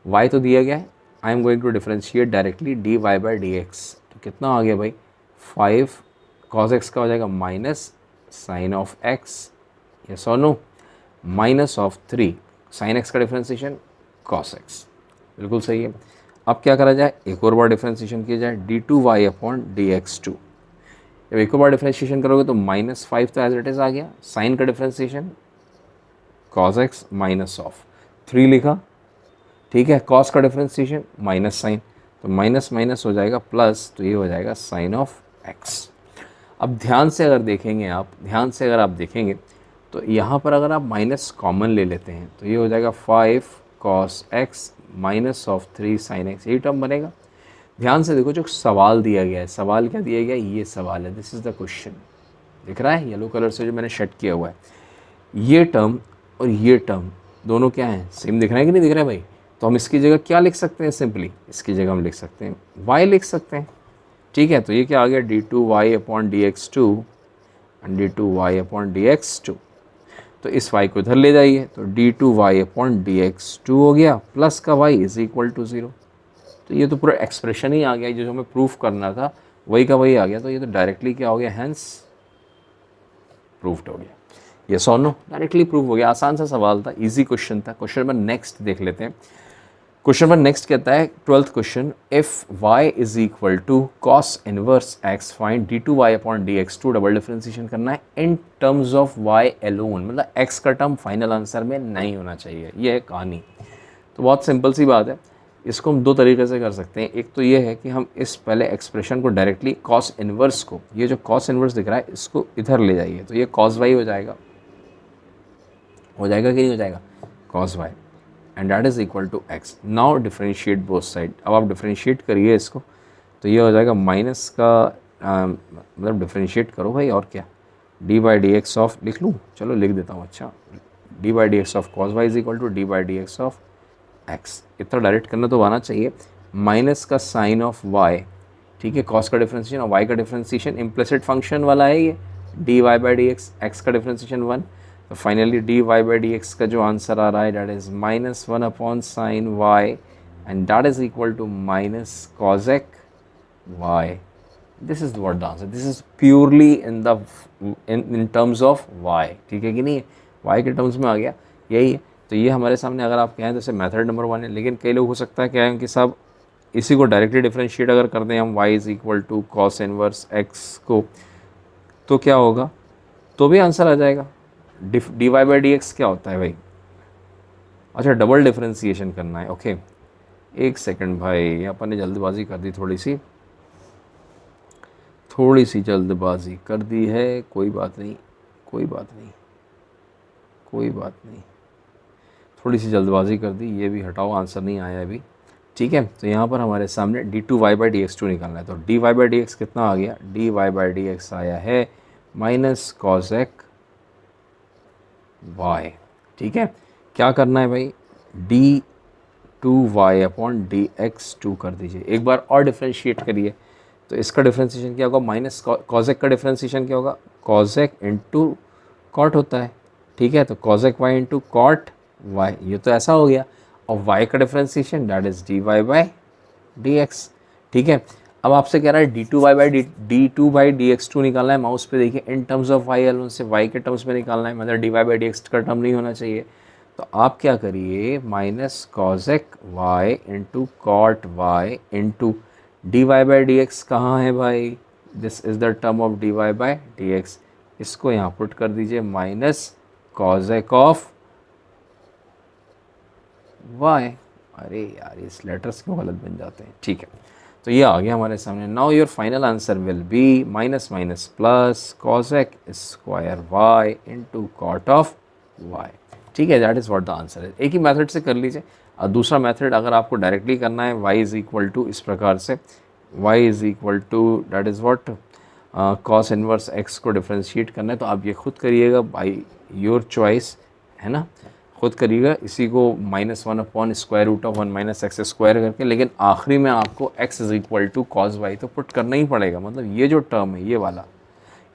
y तो दिया गया है, I am going to differentiate directly dy/dx, तो कितना आ गया भाई, 5 cos x का हो जाएगा माइनस साइन ऑफ x, ये so no, minus of 3 sine X का डिफरेंशिएशन कॉस एक्स, बिल्कुल सही है। अब क्या करा जाए, एक और बार डिफरेंशिएशन किया जाए, d2y/dx2। जब एक और बार डिफरेंशिएशन करोगे तो -5 तो एज इट इज़ आ गया, साइन का differentiation cos x minus of 3 लिखा, ठीक है, कॉस का डिफरेंशिएशन माइनस साइन, तो माइनस माइनस हो जाएगा प्लस, तो ये हो जाएगा साइन ऑफ एक्स। अब ध्यान से अगर देखेंगे आप, ध्यान से अगर आप देखेंगे तो यहाँ पर अगर आप माइनस कॉमन ले लेते हैं तो ये हो जाएगा 5 cos x minus of 3 sin x, यही टर्म बनेगा। ध्यान से देखो जो सवाल दिया गया है, सवाल क्या दिया गया है, ये सवाल है, दिस इज़ द क्वेश्चन, दिख रहा है येलो कलर से जो मैंने शेड किया हुआ है, ये टर्म और ये टर्म दोनों क्या हैं, सेम दिख रहा है कि नहीं दिख रहा है भाई। तो हम इसकी जगह क्या लिख सकते हैं, सिंपली इसकी जगह हम लिख सकते हैं y लिख सकते हैं, ठीक है। तो ये क्या आ गया, d2y upon dx2 and d2y upon dx2। तो इस y को इधर ले जाइए, तो d2y अपॉन dx2 हो गया, प्लस का y इज इक्वल टू 0। तो ये तो पूरा एक्सप्रेशन ही आ गया, जो हमें प्रूफ करना था वही का वही आ गया। तो ये तो डायरेक्टली क्या हो गया, हैंस प्रूफ्ड हो गया। ये सो नो डायरेक्टली प्रूफ हो गया। आसान सा सवाल था, इजी क्वेश्चन था। क्वेश्चन नंबर नेक्स्ट देख लेते हैं। क्वेश्चन नंबर नेक्स्ट कहता है 12th question, if y is equal to cos inverse x find d2y upon dx2। Double differentiation करना है in terms of y alone, मतलब x का टर्म फाइनल आंसर में नहीं होना चाहिए। ये है कहानी। तो बहुत सिंपल सी बात है, इसको हम दो तरीके से कर सकते हैं। एक तो ये है कि हम इस पहले एक्सप्रेशन को डायरेक्टली कॉस इनवर्स को, ये जो कॉस इनवर्स दिख रहा है इसको इधर ले जाइए, तो ये कॉस y हो जाएगा कि नहीं हो जाएगा, cos y and that is equal to x। Now differentiate both side. अब आप डिफरेंशिएट करिए इसको, तो ये हो जाएगा माइनस का मतलब डिफरेंशिएट करो भाई, और क्या, D by D x of, लिख लूँ, चलो लिख देता हूँ, अच्छा, D by D x of cos Y is equal to D by D x of X. इतना डायरेक्ट करना तो आना चाहिए। माइनस का साइन ऑफ वाई, ठीक है, कॉस का डिफरेंशिएशन और वाई का डिफरेंशिएशन इम्प्लिसिट फंक्शन वाला है ये, D Y by D x, x का डिफरेंशिएशन 1। तो finally d Y by D x का जो आंसर आ रहा है that is -1 upon sine y and that is equal to minus cosec y. This is what the answer, this is purely in terms of y, ठीक है कि नहीं, Y के टर्म्स में आ गया, यही है। तो ये हमारे सामने अगर आप कहें तो इसे मेथड नंबर 1 है। लेकिन कई लोग हो सकता है क्या है कि साहब इसी को डायरेक्टली डिफरेंशिएट अगर कर दें हम y is equal to cos inverse x को, तो क्या होगा, तो भी आंसर आ जाएगा। D Y by D x क्या होता है भाई, अच्छा डबल डिफरेंशिएशन करना है, ओके। एक सेकंड भाई, अपन ने जल्दबाजी कर दी, थोड़ी सी जल्दबाजी कर दी है, कोई बात नहीं, थोड़ी सी जल्दबाजी कर दी, ये भी हटाओ, आंसर नहीं आया अभी, ठीक है। तो यहाँ पर हमारे सामने d2y by D x to निकालना है। तो D Y by D X कितना आ गया, D Y by D X आया है माइनस कॉजेक y, ठीक है। क्या करना है भाई, d2y upon D x to कर दीजिए, एक बार और डिफ्रेंशिएट करिए। तो इसका डिफ्रेंशिएशन क्या होगा, माइनस कॉजेक का डिफ्रेंशिएशन क्या होगा, कॉजेक इंटू कॉट होता है, ठीक है। तो cosec y into cot y, ये तो ऐसा हो गया। और y का differentiation that is D Y by D X, ठीक है। अब आपसे कह रहा है d2 बाई निकालना है, माउस पे देखिए, in terms of y alone से y के टर्म्स में निकालना है, मतलब d Y by D x का टर्म नहीं होना चाहिए। तो आप क्या करिए, minus cosec y into cot y into d Y by D x कहाँ है भाई, this is the term of D Y by D x, इसको यहाँ पुट कर दीजिए माइनस कॉजेक ऑफ y। अरे यार इस लेटर्स क्यों गलत बन जाते हैं, ठीक है। तो ये आ गया हमारे सामने। Now your final answer will be minus minus plus cosec square y into cot of y, ठीक है। That is what the answer है। एक ही मेथड से कर लीजिए। और दूसरा मेथड अगर आपको डायरेक्टली करना है, y इज़ इक्वल टू इस प्रकार से, y is equal to that is what cos inverse x को डिफ्रेंशिएट करना है, तो आप ये खुद करिएगा बाई योर चॉइस, है ना, खुद करिएगा। इसी को -1 upon square root of 1 minus X square करके, लेकिन आखिरी में आपको x is equal to cos Y तो पुट करना ही पड़ेगा। मतलब ये जो टर्म है ये वाला,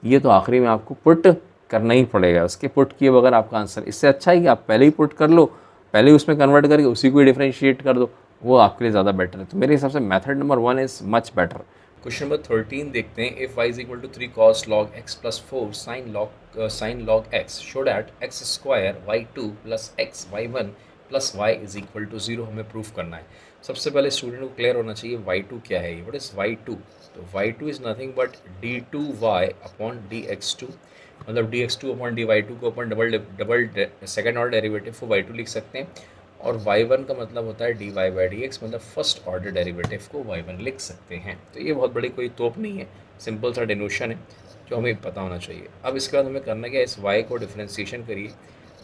ये तो आखिरी में आपको पुट करना ही पड़ेगा। उसके पुट किए बगैर आपका आंसर, इससे अच्छा है कि आप पहले ही पुट कर लो, पहले ही उसमें कन्वर्ट करके उसी को ही डिफ्रेंशिएट कर दो, वो आपके लिए ज़्यादा बेटर है। तो मेरे हिसाब से method number 1 is much better. Question number 13 देखते हैं। If y is equal to 3 cos log x plus 4 sin log x, show that x square y2 plus x y1 plus y is equal to 0 हमें proof करना है। सबसे पहले student को clear होना चाहिए y2 क्या है, व्हाट इज y2। तो y2 is nothing but d2y upon dx2, मतलब dx2 अपॉन dy2 को अपन डबल सेकेंड ऑर्डर डेरिवेटिव को y2 लिख सकते हैं, और y1 का मतलब होता है dy बाई डी एक्स, मतलब फर्स्ट ऑर्डर डेरिवेटिव को y1 लिख सकते हैं। तो ये बहुत बड़ी कोई तोप नहीं है, सिंपल सा डिनोशन है जो हमें पता होना चाहिए। अब इसके बाद हमें करना क्या है, इस y को डिफरेंशिएशन करिए,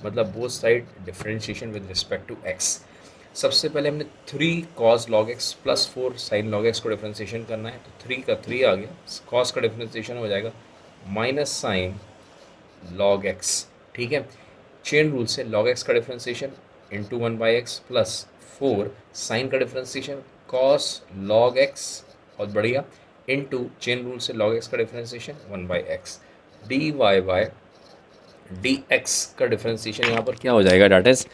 मतलब both side differentiation with respect to x। सबसे पहले हमने 3 cos log x plus 4 sin log x को डिफरेंशिएशन करना है। तो 3 का 3 आ गया, cos का डिफरेंशिएशन हो जाएगा माइनस साइन लॉग एक्स, ठीक है। चेन रूल से लॉग एक्स का differentiation into 1/x plus 4 sine का डिफ्रेंसिएशन कॉस लॉग एक्स, बहुत बढ़िया, इंटू चेन रूल से लॉग एक्स का differentiation 1/x D Y by D x का डिफ्रेंसिएशन यहाँ पर क्या हो जाएगा, that is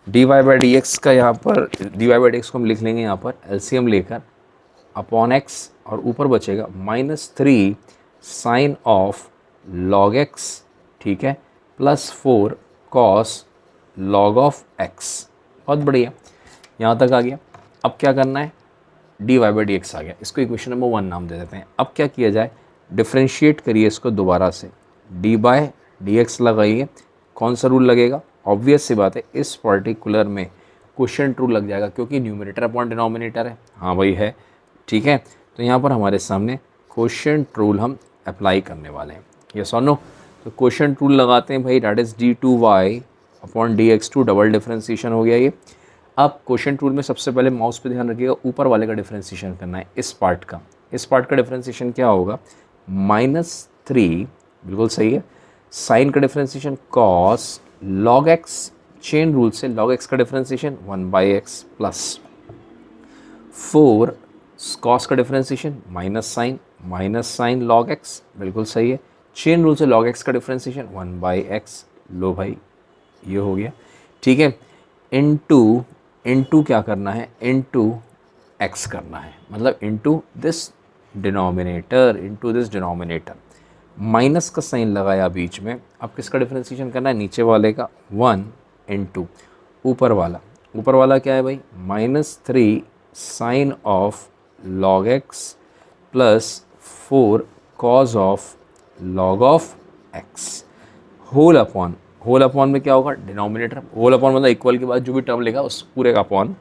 D Y by D x का, यहाँ पर D Y by D X को हम लिख लेंगे यहाँ पर एलसीएम लेकर अपॉन एक्स, और ऊपर बचेगा -3 साइन ऑफ लॉग एक्स, ठीक है, +4 कॉस लॉग ऑफ एक्स। बहुत बढ़िया, यहाँ तक आ गया। अब क्या करना है, D Y by D x आ गया, इसको इक्वेशन नंबर 1 नाम दे देते हैं। अब क्या किया जाए, डिफ्रेंशिएट करिए इसको दोबारा से, डी बाय डी एक्स लगाइए। कौन सा रूल लगेगा, ऑब्वियस सी बात है, इस पर्टिकुलर में क्वोशिएंट रूल लग जाएगा, क्योंकि न्यूमरेटर अपॉन डिनोमिनेटर है। हाँ भाई है, ठीक है। तो यहाँ पर हमारे सामने क्वोशिएंट रूल हम अप्लाई करने वाले हैं, यस और नो। तो क्वोशिएंट रूल लगाते हैं भाई, that is d2y upon dx2, double differentiation हो गया ये। अब क्वोशिएंट रूल में सबसे पहले माउस पे ध्यान रखिएगा, ऊपर वाले का डिफ्रेंसिएशन करना है, इस पार्ट का। इस पार्ट का डिफ्रेंसिएशन क्या होगा, -3, बिल्कुल सही है, साइन का differentiation cos log x, chain rule से लॉग एक्स का डिफ्रेंसिएशन 1/x प्लस 4 कॉस का differentiation minus sign log x, बिल्कुल सही है, चेन रूल से लॉग एक्स का डिफ्रेंसिएशन 1/x, लो भाई ये हो गया, ठीक है। इनटू क्या करना है, इनटू एक्स करना है, मतलब इनटू दिस डिनोमिनेटर, माइनस का साइन लगाया बीच में। अब किसका डिफ्रेंसिएशन करना है, नीचे वाले का, 1 इंटू ऊपर वाला क्या है भाई, -3 sine of log X plus 4 cos of log of X, whole upon में क्या होगा, डिनोमिनेटर, होल अपॉन मतलब इक्वल के बाद जो भी टर्म लेगा उस पूरे का अपॉन,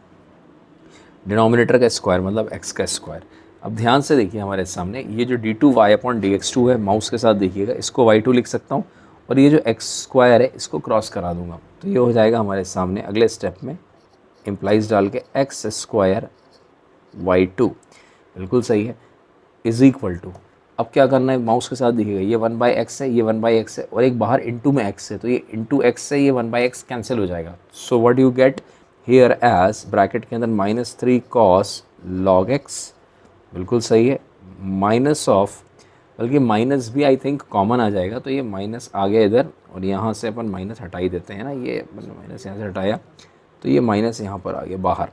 डिनोमिनेटर का स्क्वायर मतलब x का स्क्वायर। अब ध्यान से देखिए हमारे सामने, ये जो d2y अपॉन dx2 है, माउस के साथ देखिएगा, इसको y2 लिख सकता हूँ, और ये जो x स्क्वायर है इसको क्रॉस करा दूंगा, तो ये हो जाएगा हमारे सामने अगले स्टेप में इम्प्लाइज डाल के x स्क्वायर y2, बिल्कुल सही है, इज इक्वल टू, अब क्या करना है, माउस के साथ देखिएगा, ये 1/x है, ये 1/x है, और एक बाहर इंटू में x है, तो ये इंटू एक्स से ये 1/x कैंसिल हो जाएगा। So what you get here as, bracket के अंदर -3 कॉस लॉग एक्स, बिल्कुल सही है, माइनस ऑफ, बल्कि माइनस भी आई थिंक कॉमन आ जाएगा, तो ये माइनस आ गया इधर, और यहाँ से अपन माइनस हटा ही देते हैं ना, ये माइनस यहाँ से हटाया, तो ये माइनस यहाँ पर आ गया बाहर,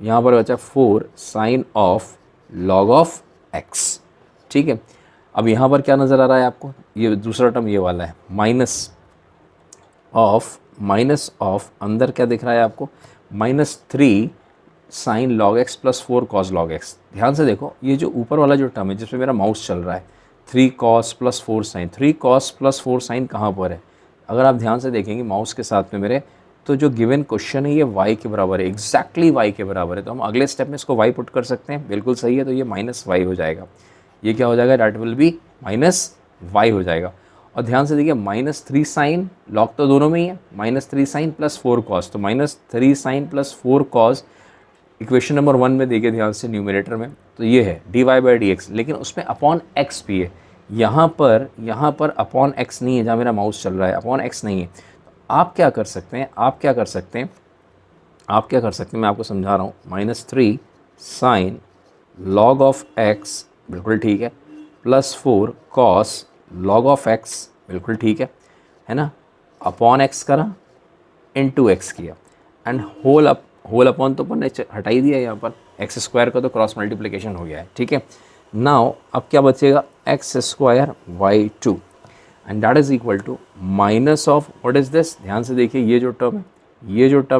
यहाँ पर बचा 4 sine of log of x, ठीक है। अब यहाँ पर क्या नज़र आ रहा है आपको, ये दूसरा टर्म ये वाला है, माइनस ऑफ अंदर क्या दिख रहा है आपको, -3 sign log X plus 4 cos log x. ध्यान से देखो, ये जो ऊपर वाला जो टर्म है जिसमें मेरा माउस चल रहा है, 3 cos plus 4 sine, 3 cos plus 4 sine कहाँ पर है, अगर आप ध्यान से देखेंगे माउस के साथ में मेरे, तो जो गिवन क्वेश्चन है ये y के बराबर है, एग्जैक्टली y के बराबर है, तो हम अगले स्टेप में इसको y पुट कर सकते हैं, बिल्कुल सही है, तो ये -y हो जाएगा, ये क्या हो जाएगा, डैट विल बी -y हो जाएगा। और ध्यान से देखिए, -3 साइन, लॉग तो दोनों में ही है, -3 साइन प्लस 4 कॉस, तो -3 sine plus 4 cos equation number 1 में देखिए ध्यान से न्यूमरेटर में, तो ये है dy/dx, लेकिन उसमें अपॉन x भी है, यहाँ पर अपॉन x नहीं है, जहाँ मेरा माउस चल रहा है अपॉन x नहीं है। तो आप क्या कर सकते हैं, मैं आपको समझा रहा हूँ, -3 साइन लॉग ऑफ x, बिल्कुल ठीक है, +4 कॉस लॉग ऑफ x, बिल्कुल ठीक है ना, अपॉन x करा, इनटू x किया, एंड होल अपॉन तो अपन ने हटा ही दिया, यहाँ पर एक्स स्क्वायर का तो क्रॉस मल्टीप्लिकेशन हो गया है, ठीक है। नाउ अब क्या बचेगा, x square y2, and that is equal to minus of what is this, ध्यान से देखिए, ये जो टर्म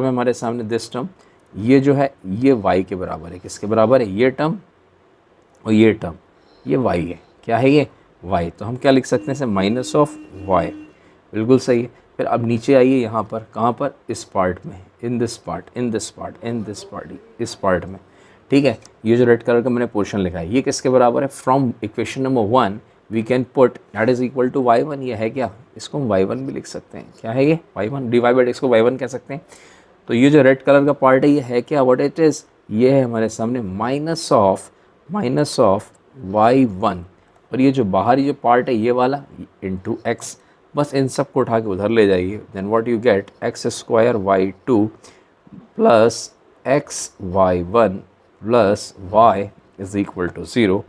है हमारे सामने, दिस टर्म, ये जो है ये y के बराबर है, किसके बराबर है, ये टर्म और ये टर्म, ये y है, क्या है ये y, तो हम क्या लिख सकते हैं इसे, माइनस ऑफ y, बिल्कुल सही है। फिर अब नीचे आइए, यहाँ पर, कहाँ पर, इस पार्ट में, इन दिस पार्ट, इस पार्ट में, ठीक है। ये जो रेड कलर का मैंने पोर्शन लिखा है, ये किसके बराबर है, from equation number 1 we can put that is equal to y1, ये है क्या, इसको हम y1 भी लिख सकते हैं, क्या है ये y1, dy/dx को y1 कह सकते हैं। तो ये जो रेड कलर का पार्ट है, ये है क्या, व्हाट इट इज़, ये है हमारे सामने माइनस ऑफ y1 और ये जो बाहरी जो पार्ट है ये वाला इंटू एक्स, बस इन सब को उठा के उधर ले जाइए। Then what you get x square y two plus x y one plus y is equal to 0।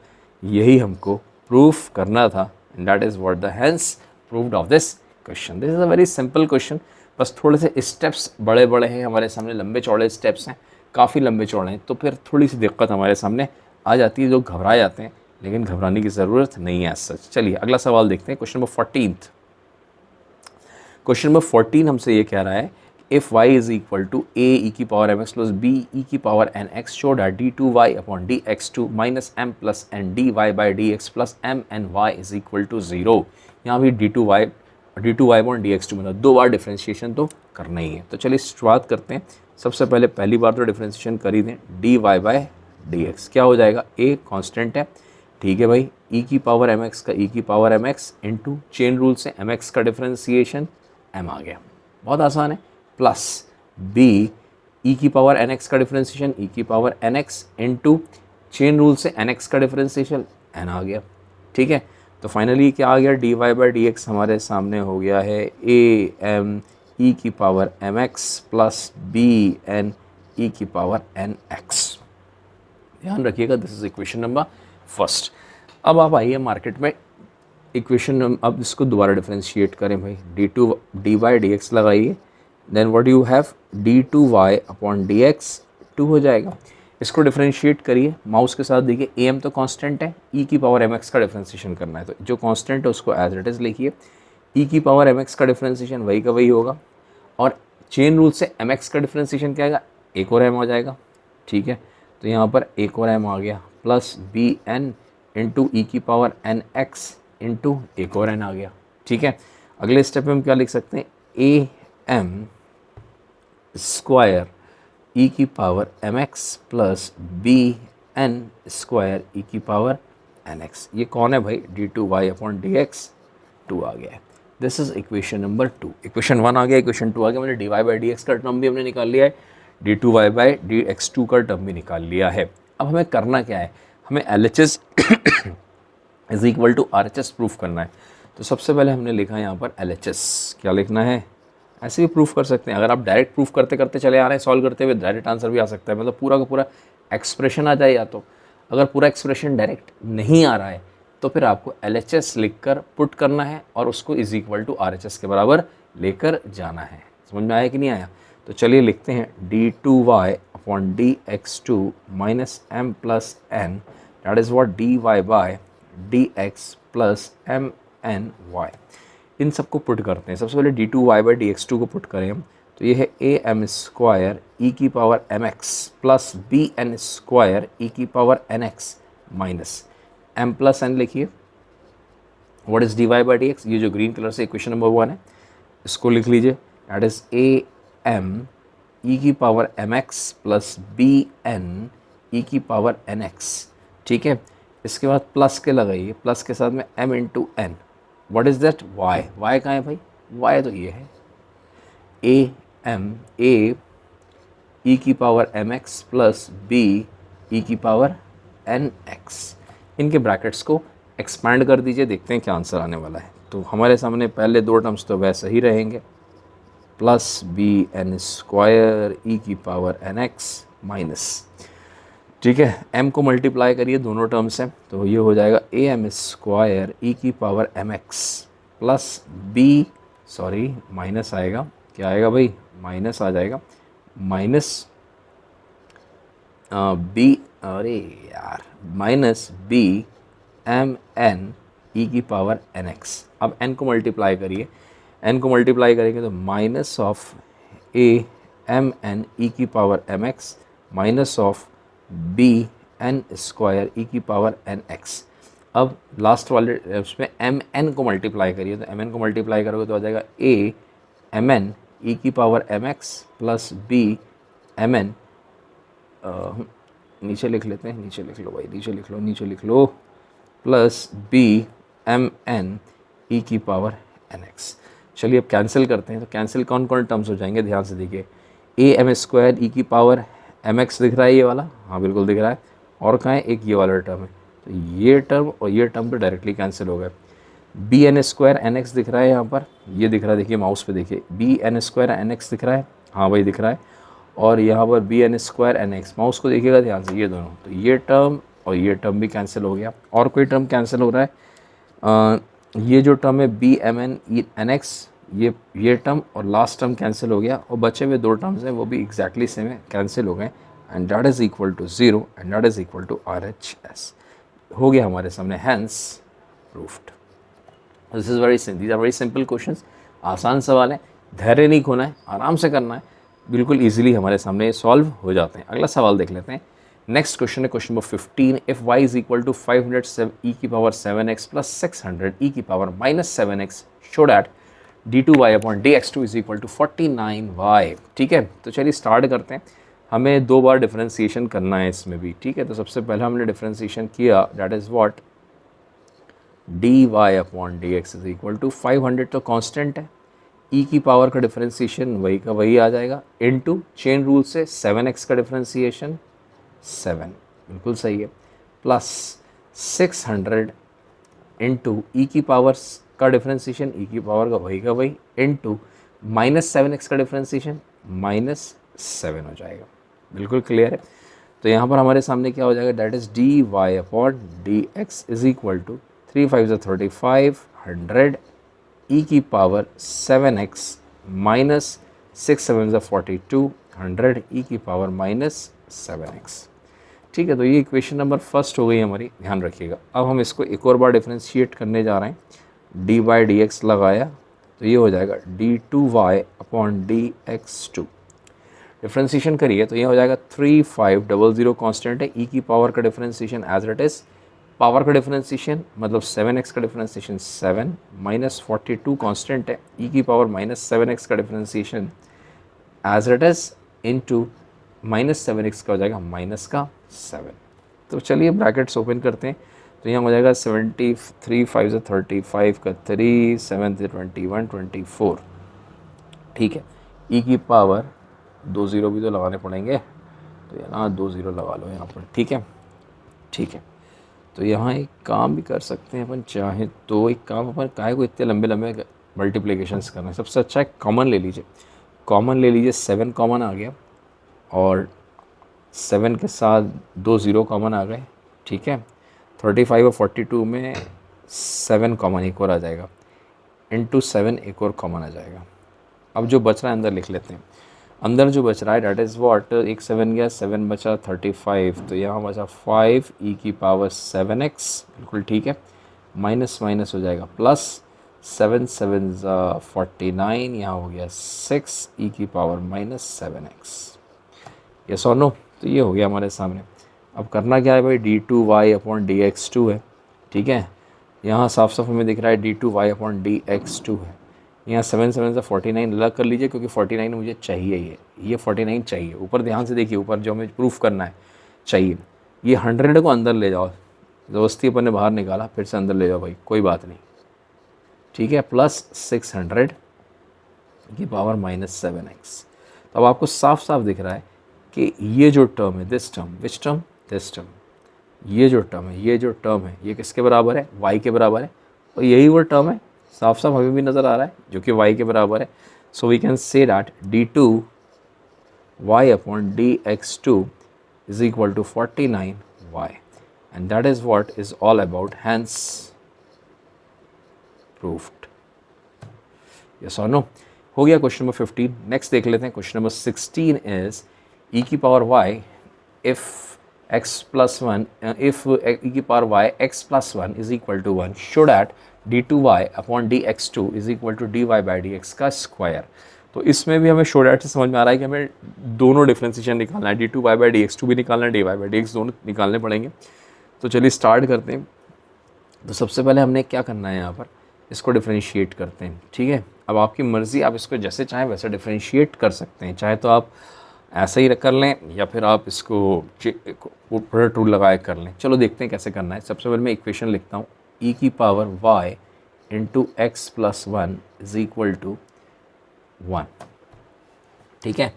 यही हमको प्रूफ करना था and that is what the hence proved of this question. This is a very simple question, बस थोड़े से steps बड़े बड़े हैं हमारे सामने, लंबे चौड़े स्टेप्स हैं, काफ़ी लंबे चौड़े हैं, तो फिर थोड़ी सी दिक्कत हमारे सामने आ जाती है, लोग घबरा जाते हैं, लेकिन घबराने की ज़रूरत नहीं है सच। चलिए अगला सवाल देखते हैं, क्वेश्चन नंबर 14। क्वेश्चन नंबर 14 हमसे ये कह रहा है if y is equal to a e की power mx plus b e की power nx show that d2y upon dx2 minus m plus n dy by dx plus m n y is equal to 0। यहाँ भी d2y upon dx2 मतलब 2 बार differentiation तो करना ही है। तो चलिए शुरुआत करते हैं। सबसे पहले पहली बार तो डिफ्रेंशिएशन कर ही दें, dy बाई dx क्या हो जाएगा, a कांस्टेंट है, ठीक है भाई, e की पावर mx का e की power mx into chain rule से mx का डिफ्रेंशिएशन m आ गया, बहुत आसान है, प्लस b e की पावर nx का डिफ्रेंशिएशन e की power nx into chain rule से nx का डिफ्रेंशिएशन n आ गया, ठीक है। तो फाइनली क्या आ गया, dy बाई डी एक्स हमारे सामने हो गया है a m e की power mx plus b n e की पावर nx। ध्यान रखिएगा, this is equation number first. अब आप आइए मार्केट में इक्वेशन, अब इसको दोबारा डिफ्रेंशिएट करें भाई, डी बाई डी एक्स लगाइए, then what you have d2y upon dx 2 हो जाएगा। इसको डिफ्रेंशिएट करिए, माउस के साथ देखिए, am तो कांस्टेंट है, e की पावर mx का डिफ्रेंशिएशन करना है, तो जो कांस्टेंट है उसको एज इट इज़ लिखिए, e की पावर mx का डिफ्रेंशिएशन वही का वही होगा, और चेन रूल से mx का डिफ्रेंशिएशन क्या आएगा, एक और m हो जाएगा, ठीक है। तो यहाँ पर एक और m आ गया, plus b N into e की पावर एन एक्स इंटू एक और n आ गया, ठीक है। अगले स्टेप में हम क्या लिख सकते हैं, ए एम स्क्वायर ई की power m x plus b n square e की पावर एन एक्स, ये कौन है भाई, d2y अपॉन dx 2 आ गया है। This is equation number 2। Equation 1 आ गया, इक्वेशन 2 आ गया, मैंने dy बाई डी एक्स का टर्म भी हमने निकाल लिया है, d2y बाई dx2 का टर्म भी निकाल लिया है। अब हमें करना क्या है, हमें LHS is equal to RHS proof करना है। तो सबसे पहले हमने लिखा है यहाँ पर LHS, क्या लिखना है, ऐसे भी प्रूफ कर सकते हैं, अगर आप डायरेक्ट प्रूफ करते करते चले आ रहे हैं, सॉल्व करते हुए डायरेक्ट आंसर भी आ सकता है, मतलब पूरा का पूरा एक्सप्रेशन आ जाए, या तो अगर पूरा एक्सप्रेशन डायरेक्ट नहीं आ रहा है तो फिर आपको LHS लिखकर पुट करना है और उसको इज इक्वल टू RHS के बराबर लेकर जाना है। समझ में आया कि नहीं आया, तो चलिए लिखते हैं d2y upon dx2 minus m plus n that is what dy by dx plus m n y। इन सबको पुट करते हैं, सबसे पहले d2y बाई dx2 को पुट करें हम, तो ये है ए एम स्क्वायर ई की power m x plus b n square e की power n x minus m plus n लिखिए, what is d Y by D x, ये जो ग्रीन कलर से इक्वेशन नंबर 1 है इसको लिख लीजिए, that is a m e की power m x plus b n e की पावर एन एक्स, ठीक है। इसके बाद प्लस के लगाइए, प्लस के साथ में m into n, what is that, y, y कहाँ है भाई, y तो ये है ए एम ए ई की power m x plus b e की पावर एन एक्स। इनके ब्रैकेट्स को एक्सपैंड कर दीजिए, देखते हैं क्या आंसर आने वाला है। तो हमारे सामने पहले दो टर्म्स तो वैसे ही रहेंगे, plus b n square e की पावर एन एक्स माइनस, ठीक है, m को मल्टीप्लाई करिए दोनों टर्म्स से, तो ये हो जाएगा ए एम स्क्वायर ई की power m x plus b, sorry minus आएगा, क्या आएगा भाई, माइनस आ जाएगा, माइनस बी, अरे यार, minus b m n e की पावर एन एक्स। अब n को मल्टीप्लाई करिए, n को मल्टीप्लाई करेंगे तो minus of a m n e की power m x minus of b n square e की पावर एन एक्स। अब लास्ट वाले उसमें एम एन को मल्टीप्लाई करिए, तो एम एन को मल्टीप्लाई करोगे तो आ जाएगा ए एम एन ई की power m x plus b m n, नीचे लिख लेते हैं, नीचे लिख लो भाई, नीचे लिख लो, नीचे लिख लो, plus b m n e की पावर एन एक्स। चलिए अब कैंसिल करते हैं, तो कैंसिल कौन कौन टर्म्स हो जाएंगे, ध्यान से देखिए, ए एम स्क्वायर ई की पावर एम एक्स दिख रहा है ये वाला, हाँ बिल्कुल दिख रहा है, और कहाँ है, एक ये वाला टर्म है, तो ये टर्म और ये टर्म तो डायरेक्टली कैंसिल हो गए। B n square n x दिख रहा है यहाँ पर, ये दिख रहा है, देखिए माउस पे देखिए, b n square n x दिख रहा है, हाँ भाई दिख रहा है। और यहाँ पर b n square n x, mouse को देखिएगा ध्यान से, ये दोनों, तो ये टर्म और ये टर्म भी कैंसिल हो गया। और कोई टर्म कैंसिल हो रहा है, ये जो टर्म है b m n n x, ये टर्म और लास्ट टर्म कैंसिल हो गया, और बचे हुए दो टर्म्स हैं वो भी एग्जैक्टली सेम है, कैंसिल हो गए, and that is equal to 0 and that is equal to R H S. हो गया हमारे सामने, hence proved. This is very simple, these are very simple questions, आसान सवाल है, धैर्य नहीं खोना है, आराम से करना है, बिल्कुल इजीली हमारे सामने सॉल्व हो जाते हैं। अगला सवाल देख लेते हैं। नेक्स्ट क्वेश्चन है question number 15। If y is equal to 500 e की पावर 7x प्लस 600 e की power minus 7x, show that d2y upon dx2 is equal to 49y। ठीक है, तो चलिए स्टार्ट करते हैं। हमें दो बार डिफरेंशिएशन करना है इसमें भी, ठीक है। तो सबसे पहले हमने डिफरेंशिएशन किया, that is what, dy upon dx is equal to 500 तो कांस्टेंट है, e की पावर का डिफरेंशिएशन वही का वही आ जाएगा, इनटू चेन रूल से 7x का डिफरेंशिएशन 7, बिल्कुल सही है, प्लस 600 इंटू ई की पावर का डिफरेंशिएशन, ई की पावर का वही इनटू माइनस 7x का डिफरेंशिएशन -7 हो जाएगा, बिल्कुल क्लियर है। तो यहाँ पर हमारे सामने क्या हो जाएगा, that is d y upon D x is equal to 3 5 35 100 e की पावर 7x माइनस 6 7 42 100 ई की पावर माइनस 7x। ठीक है, तो ये इक्वेशन नंबर फर्स्ट हो गई हमारी, ध्यान रखिएगा। अब हम इसको एक और बार डिफ्रेंशिएट करने जा रहे हैं, डी बाई डी एक्स लगाया तो ये हो जाएगा d2y अपॉन dx2। डिफ्रेंशिएशन करिए तो ये हो जाएगा 3500 कांस्टेंट है, ई की पावर का differentiation as it is, power का डिफ्रेंशिएशन मतलब 7x का डिफ्रेंशिएशन 7 माइनस 42 कांस्टेंट है, ई की पावर माइनस 7x का differentiation as it is into minus 7x का हो जाएगा माइनस का 7। तो चलिए ब्रैकेट्स ओपन करते हैं, तो यहाँ हो जाएगा 73 5 35 का 3 7 21 24। ठीक है, ई की पावर 2 0 भी तो लगाने पड़ेंगे, तो यहाँ 2 0 लगा लो यहाँ पर। ठीक है, ठीक है, तो यहाँ एक काम भी कर सकते हैं अपन चाहे तो, एक काम अपन काहे को इतने लंबे लंबे मल्टीप्लिकेशंस करना है, सबसे अच्छा है कॉमन ले लीजिए, कॉमन ले लीजिए, 7 कॉमन आ गया और 7 के साथ 2 0 कॉमन आ गए। ठीक है, 35 और 42 में 7 कॉमन एक और आ जाएगा, इनटू 7 एक और कॉमन आ जाएगा। अब जो बच रहा है अंदर लिख लेते हैं, अंदर जो बच रहा है डैट इज़ व्हाट, एक 7 गया, 7 बचा 35, तो यहाँ बचा 5 ई की पावर 7x, बिल्कुल ठीक है, माइनस माइनस हो जाएगा प्लस, 7 7 49, यहाँ हो गया 6 ई की पावर माइनस 7x। यस और नो, तो ये हो गया हमारे सामने। अब करना क्या है भाई, d2y अपॉन dx2 है। ठीक है, यहाँ साफ साफ हमें दिख रहा है d2y अपॉन dx2 है, यहाँ 7 7 से 49 अलग कर लीजिए क्योंकि 49 मुझे चाहिए, ये 49 चाहिए। ऊपर ध्यान से देखिए, ऊपर जो हमें प्रूफ करना है चाहिए, ये 100 को अंदर ले जाओ, ज़बरदस्ती अपन ने बाहर निकाला, फिर से अंदर ले जाओ भाई, कोई बात नहीं। ठीक है, प्लस 600 की पावर माइनस 7x। तो अब आपको साफ साफ दिख रहा है कि ये जो टर्म है, this term, which term, this term, ये जो टर्म है, ये जो टर्म है, ये किसके बराबर है, y के बराबर है, और यही वो टर्म है, साफ साफ हमें भी नज़र आ रहा है, जो कि y के बराबर है। So we can say that d2y upon dx2 is equal to 49y, and that is what is all about, hence proved. Yes और नो, हो गया क्वेश्चन नंबर 15। नेक्स्ट देख लेते हैं, क्वेश्चन नंबर 16 इज e की power y if x plus 1 if e की power y x plus 1 is equal to 1, show that d2y upon dx2 is equal to dy by dx का square. तो इसमें भी हमें शो डैट से समझ में आ रहा है कि हमें दोनों डिफरेंशिएशन निकालना है, d2y by dx2 भी निकालना है, dy by dx दोनों निकालने पड़ेंगे। तो चलिए स्टार्ट करते हैं। तो सबसे पहले हमने क्या करना है, यहाँ पर इसको डिफरेंशिएट करते हैं। ठीक है, अब आपकी मर्ज़ी, आप इसको जैसे चाहें वैसे डिफरेंशिएट कर सकते हैं, चाहे तो आप ऐसे ही कर लें या फिर आप इसको ऊपर टूल लगाए कर लें। चलो देखते हैं कैसे करना है। सबसे पहले मैं इक्वेशन लिखता हूँ, e की power y into x plus 1 is equal to 1। ठीक है,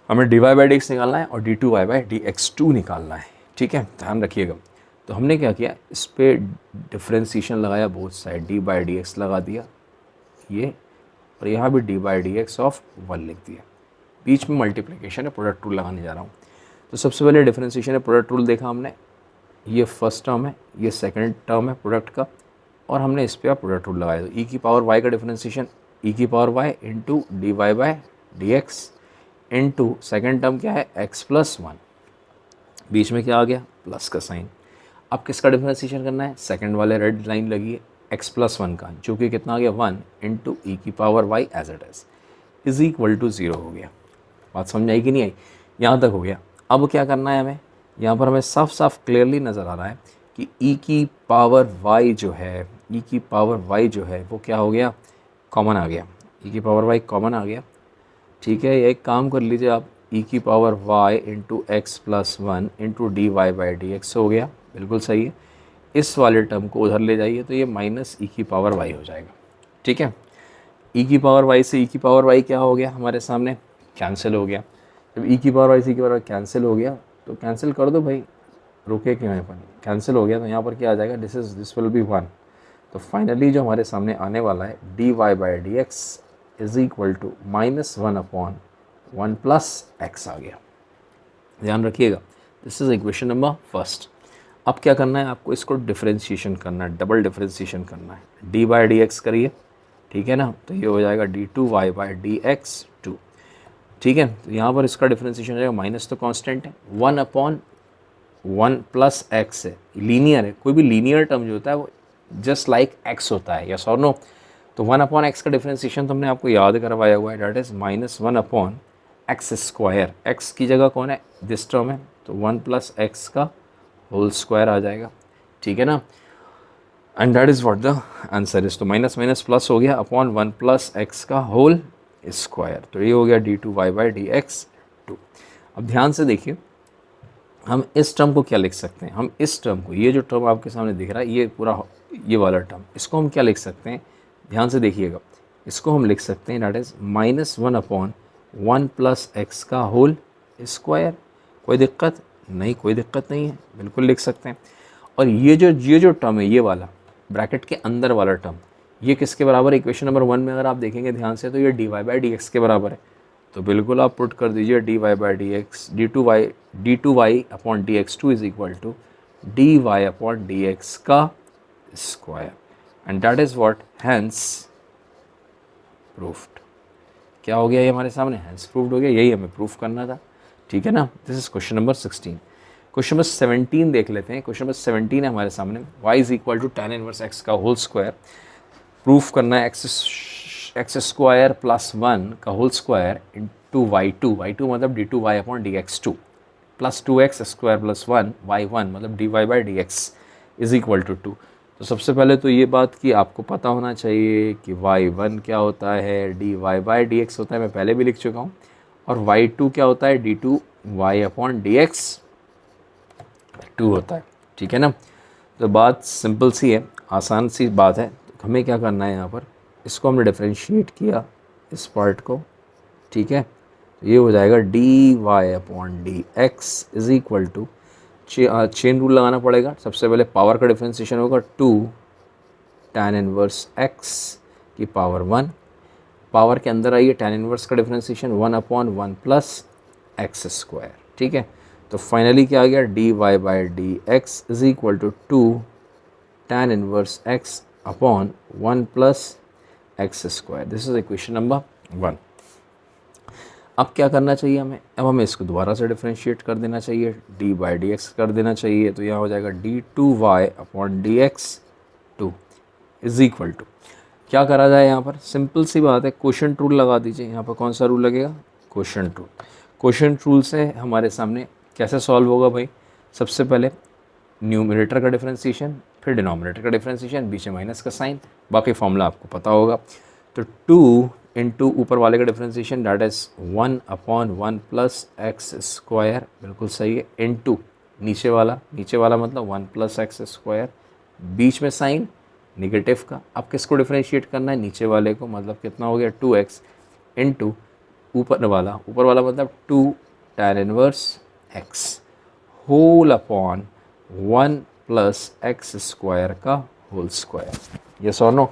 हमें dy बाई dx निकालना है और d2y बाई dx2 निकालना है। ठीक है, ध्यान रखिएगा। तो हमने क्या किया, इस पर डिफ्रेंसीशन लगाया, both side D by D x लगा दिया ये, और यहाँ भी D by D x of 1 लिख दिया। बीच में मल्टीप्लिकेशन है, प्रोडक्ट रूल लगाने जा रहा हूँ। तो सबसे पहले डिफ्रेंसीशन है, प्रोडक्ट रूल देखा हमने, ये फर्स्ट टर्म है, ये सेकंड टर्म है प्रोडक्ट का, और हमने इस पर प्रोडक्ट रूल लगाया। तो ई की पावर वाई का डिफ्रेंसीशन ई की power y into d Y by D x into second term क्या है एक्स प्लस 1, बीच में क्या आ गया प्लस का साइन। अब किसका डिफ्रेंसीशन करना है, सेकंड वाले रेड लाइन लगी है एक्स प्लस 1 का, जो कि कितना आ गया 1 इंटू ई की power y as it is equal to 0 हो गया। बात समझ आई कि नहीं आई, यहाँ तक हो गया। अब क्या करना है हमें, यहाँ पर हमें साफ साफ क्लियरली नज़र आ रहा है कि ई की पावर वाई जो है, ई की पावर वाई जो है वो क्या हो गया, कॉमन आ गया, ई की पावर वाई कॉमन आ गया। ठीक है, एक काम कर लीजिए आप, ई की power y into x plus 1 into d Y by D x हो गया, बिल्कुल सही है। इस वाले टर्म को उधर ले जाइए तो ये माइनस ई की पावर वाई हो जाएगा। ठीक है, ई की पावर वाई से ई की पावर वाई क्या हो गया हमारे सामने, कैंसिल हो गया। जब ई की पावर वाई से ई की पावर वाई कैंसिल हो गया तो कैंसिल कर दो भाई, रुके क्यों है अपन, कैंसिल हो गया तो यहाँ पर क्या आ जाएगा, दिस विल बी 1। तो फाइनली जो हमारे सामने आने वाला है D Y by D x is equal to -1 upon 1 plus x आ गया। ध्यान रखिएगा, this is equation number first. अब क्या करना है आपको, इसको डिफ्रेंशिएशन करना है, डबल डिफ्रेंशिएशन करना है। डी बाई डी एक्स करिए, ठीक है ना, तो ये हो जाएगा D two Y by D x 2। ठीक है, तो यहाँ पर इसका डिफ्रेंशिएशन हो जाएगा, माइनस तो कांस्टेंट है, 1 अपॉन 1 प्लस एक्स है, लीनियर है, कोई भी लीनियर टर्म जो होता है वो जस्ट लाइक एक्स होता है, यस और नो। तो 1 अपॉन एक्स का डिफ्रेंशिएशन तो हमने आपको याद करवाया हुआ है, that is -1 upon x square. X की जगह कौन है, दिस टर्म है, तो 1 प्लस एक्स का होल स्क्वायर आ जाएगा। ठीक है ना, and that is what the answer is. तो माइनस माइनस प्लस हो गया अपॉन 1 प्लस एक्स का होल स्क्वायर, तो ये हो गया D two Y by D x 2। अब ध्यान से देखिए, हम इस टर्म को क्या लिख सकते हैं, हम इस टर्म को, ये जो टर्म आपके सामने दिख रहा है ये पूरा, ये वाला टर्म, इसको हम क्या लिख सकते हैं, ध्यान से देखिएगा, इसको हम लिख सकते हैं that is -1 upon 1 plus x का होल स्क्वायर। कोई दिक्कत नहीं, कोई दिक्कत नहीं है, बिल्कुल लिख सकते हैं। और ये जो टर्म है, ये वाला ब्रैकेट के अंदर वाला टर्म, ये किसके बराबर है, इक्वेशन नंबर 1 में अगर आप देखेंगे ध्यान से तो ये D Y by D x के बराबर है। तो बिल्कुल आप पुट कर दीजिए D Y by D x, d two Y upon D x 2 is equal to d y upon D x का square, and that is what hence proved. क्या हो गया ये हमारे सामने, हैंस प्रूफ्ड हो गया, यही हमें प्रूफ करना था। ठीक है ना, this is question number 16। Question number 17 देख लेते हैं। क्वेश्चन नंबर 17 है हमारे सामने, y is equal to tan inverse x का होल स्क्वायर। प्रूफ करना है एक्स स्क्वायर प्लस 1 का होल स्क्वायर इंटू y2 मतलब D two Y upon D x 2 plus 2x square plus 1 y1 मतलब d Y by D x is equal to 2। तो सबसे पहले तो ये बात कि आपको पता होना चाहिए कि y1 क्या होता है, D Y by D x होता है, मैं पहले भी लिख चुका हूँ, और y2 क्या होता है, d two Y upon D x 2 होता है। ठीक है ना, तो बात सिंपल सी है, आसान सी बात है। तो हमें क्या करना है, यहाँ पर इसको हमने डिफ्रेंशिएट किया इस पार्ट को। ठीक है, तो ये हो जाएगा D y upon D x is equal to, chain rule लगाना पड़ेगा। सबसे पहले पावर का डिफ्रेंशिएशन होगा 2 tan इनवर्स x की पावर 1, पावर के अंदर आइए, tan इनवर्स का differentiation 1 upon 1 plus x square. ठीक है, तो फाइनली क्या आ गया, D Y by D x is equal to 2 tan inverse x upon 1 plus x square. This is equation number 1। अब क्या करना चाहिए हमें, अब हमें इसको दोबारा से डिफ्रेंशिएट कर देना चाहिए, डी बाई डी एक्स कर देना चाहिए। तो यहाँ हो जाएगा D two Y upon D x 2 is equal to, क्या करा जाए यहाँ पर, सिंपल सी बात है, क्वोशंट रूल लगा दीजिए। यहाँ पर कौन सा रूल लगेगा, क्वोशंट रूल। क्वोशंट रूल से हमारे सामने कैसे सॉल्व होगा भाई, सबसे पहले न्यूमरेटर का डिफ्रेंशिएशन, फिर डिनोमिनेटर का डिफ्रेंशिएशन, बीच में माइनस का साइन, बाकी फॉर्मूला आपको पता होगा। तो 2 इंटू ऊपर वाले का differentiation that is 1 upon 1 plus x square, बिल्कुल सही है, इंटू नीचे वाला मतलब 1 प्लस एक्स स्क्वायर, बीच में साइन निगेटिव का। अब किसको डिफ्रेंशिएट करना है, नीचे वाले को, मतलब कितना हो गया 2x इंटू ऊपर वाला मतलब 2 tan inverse x whole upon 1 plus x square का होल स्क्वायर। यस और नो।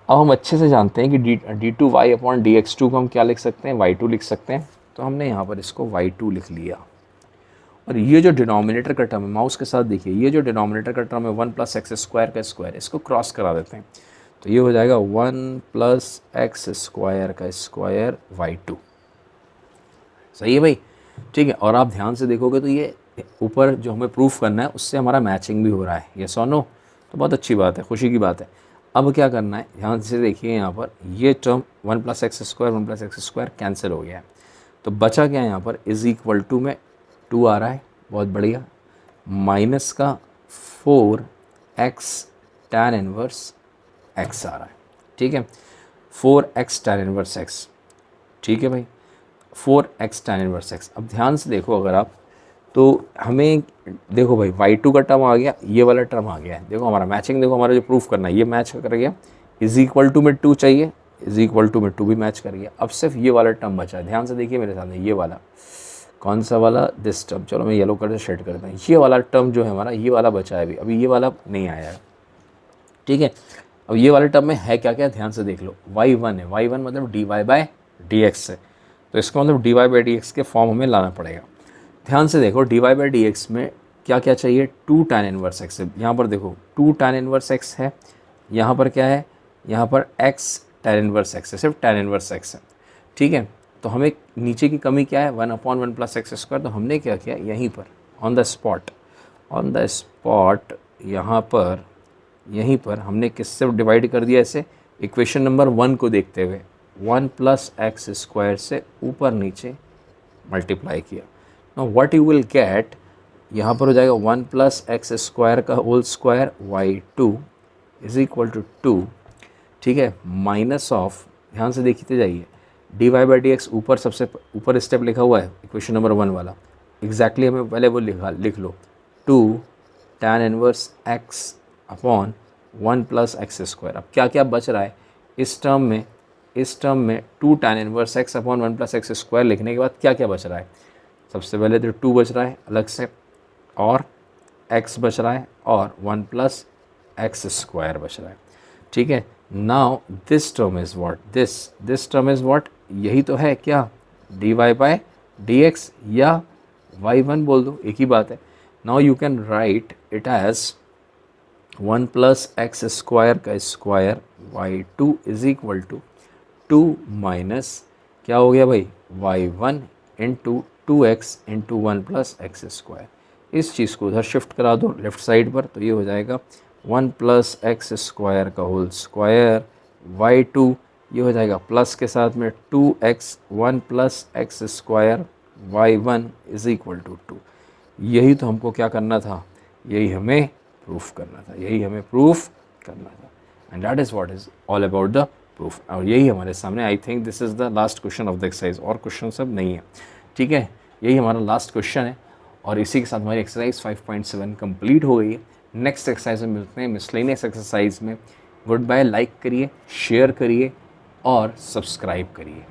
अब हम अच्छे से जानते हैं कि d two Y upon D x two को हम क्या लिख सकते हैं, वाई टू लिख सकते हैं। तो हमने यहाँ पर इसको वाई टू लिख लिया। और ये जो डिनोमिनेटर का टर्म है, माउस के साथ देखिए, ये जो डिनोमिनेटर का टर्म है 1 प्लस एक्स स्क्वायर का स्क्वायर, इसको क्रॉस करा देते हैं। तो ये हो जाएगा 1 प्लस एक्स स्क्वायर का स्क्वायर वाई टू। सही है भाई, ठीक है। और आप ध्यान से देखोगे तो ये ऊपर जो हमें प्रूफ करना है उससे हमारा मैचिंग भी हो रहा है, ये नो। तो बहुत अच्छी बात है, खुशी की बात है। अब क्या करना है, ध्यान से देखिए यहाँ पर ये term 1 plus x square cancel हो गया है। तो बचा क्या है यहाँ पर, इज़ इक्वल टू में 2 आ रहा है, बहुत बढ़िया, माइनस का 4x tan इनवर्स x आ रहा है, ठीक है। 4x tan इनवर्स x, ठीक है भाई, 4x tan इनवर्स x। अब ध्यान से देखो अगर आप, तो हमें देखो भाई y2 का टर्म आ गया, ये वाला टर्म आ गया है। देखो हमारा मैचिंग, देखो हमारा जो प्रूफ करना है ये मैच कर गया। इज़ इक्वल टू में 2 चाहिए, इज़ इक्वल टू में 2 भी मैच कर गया। अब सिर्फ ये वाला टर्म बचा है, ध्यान से देखिए मेरे सामने, ये वाला कौन सा वाला, दिस टर्म। चलो मैं येलो कलर से शेड करता हूँ। ये वाला टर्म जो है हमारा, ये वाला बचा है अभी ये वाला नहीं आया है, ठीक है। अब ये वाले टर्म में है क्या क्या, ध्यान से देख लो। y1 है, y1 मतलब dy बाय डी एक्स है। तो इसका मतलब dy बाई डी एक्स के फॉर्म हमें लाना पड़ेगा। ध्यान से देखो, dy बाई डी एक्स में क्या क्या चाहिए, 2 tan इनवर्स x है। यहाँ पर देखो 2 tan इनवर्स x है, यहाँ पर क्या है, यहाँ पर x tan इनवर्स x है, सिर्फ tan इनवर्स x है, ठीक है। तो हमें नीचे की कमी क्या है, 1/1 प्लस एक्स स्क्वायर। तो हमने क्या किया, यहीं पर ऑन द स्पॉट यहीं पर हमने किससे डिवाइड कर दिया ऐसे, इक्वेशन नंबर 1 को देखते हुए 1 प्लस एक्स स्क्वायर से ऊपर नीचे मल्टीप्लाई किया। Now what you will get, यहाँ पर हो जाएगा 1 प्लस एक्स स्क्वायर का whole square y2 is equal to 2, ठीक है, माइनस ऑफ, ध्यान से देखते जाइए, d Y by D x ऊपर सबसे ऊपर स्टेप लिखा हुआ है इक्वेशन नंबर 1 वाला, एग्जैक्टली हमें पहले वो लिख लो, 2 tan inverse x upon 1 plus x square. अब क्या क्या बच रहा है इस टर्म में 2 tan inverse x upon 1 plus x square लिखने के बाद क्या क्या बच रहा है, सबसे पहले तो 2 बच रहा है अलग से, और x बच रहा है, और 1 प्लस एक्स स्क्वायर बच रहा है, ठीक है। Now this term is what, this term is what, यही तो है क्या, d Y by D x या y1 बोल दो, एक ही बात है। Now you can write it as 1 plus x square का square y2 is equal to 2 minus क्या हो गया भाई, y1 into 2x into 1 plus x square. इस चीज़ को उधर शिफ्ट करा दो लेफ़्ट साइड पर, तो ये हो जाएगा 1 प्लस एक्स स्क्वायर का होल स्क्वायर y2, ये हो जाएगा प्लस के साथ में 2x 1 plus x square y1 is equal to 2। यही तो हमको क्या करना था, यही हमें प्रूफ करना था, and that is what is all about the proof. और यही हमारे सामने, I think this is the last question of the exercise, और क्वेश्चन सब नहीं है, ठीक है, यही हमारा लास्ट क्वेश्चन है। और इसी के साथ हमारी एक्सरसाइज 5.7 कंप्लीट हो गई है। नेक्स्ट एक्सरसाइज में मिलते हैं, मिसलेनियस एक्सरसाइज में। गुड बाय, लाइक करिए, शेयर करिए और सब्सक्राइब करिए।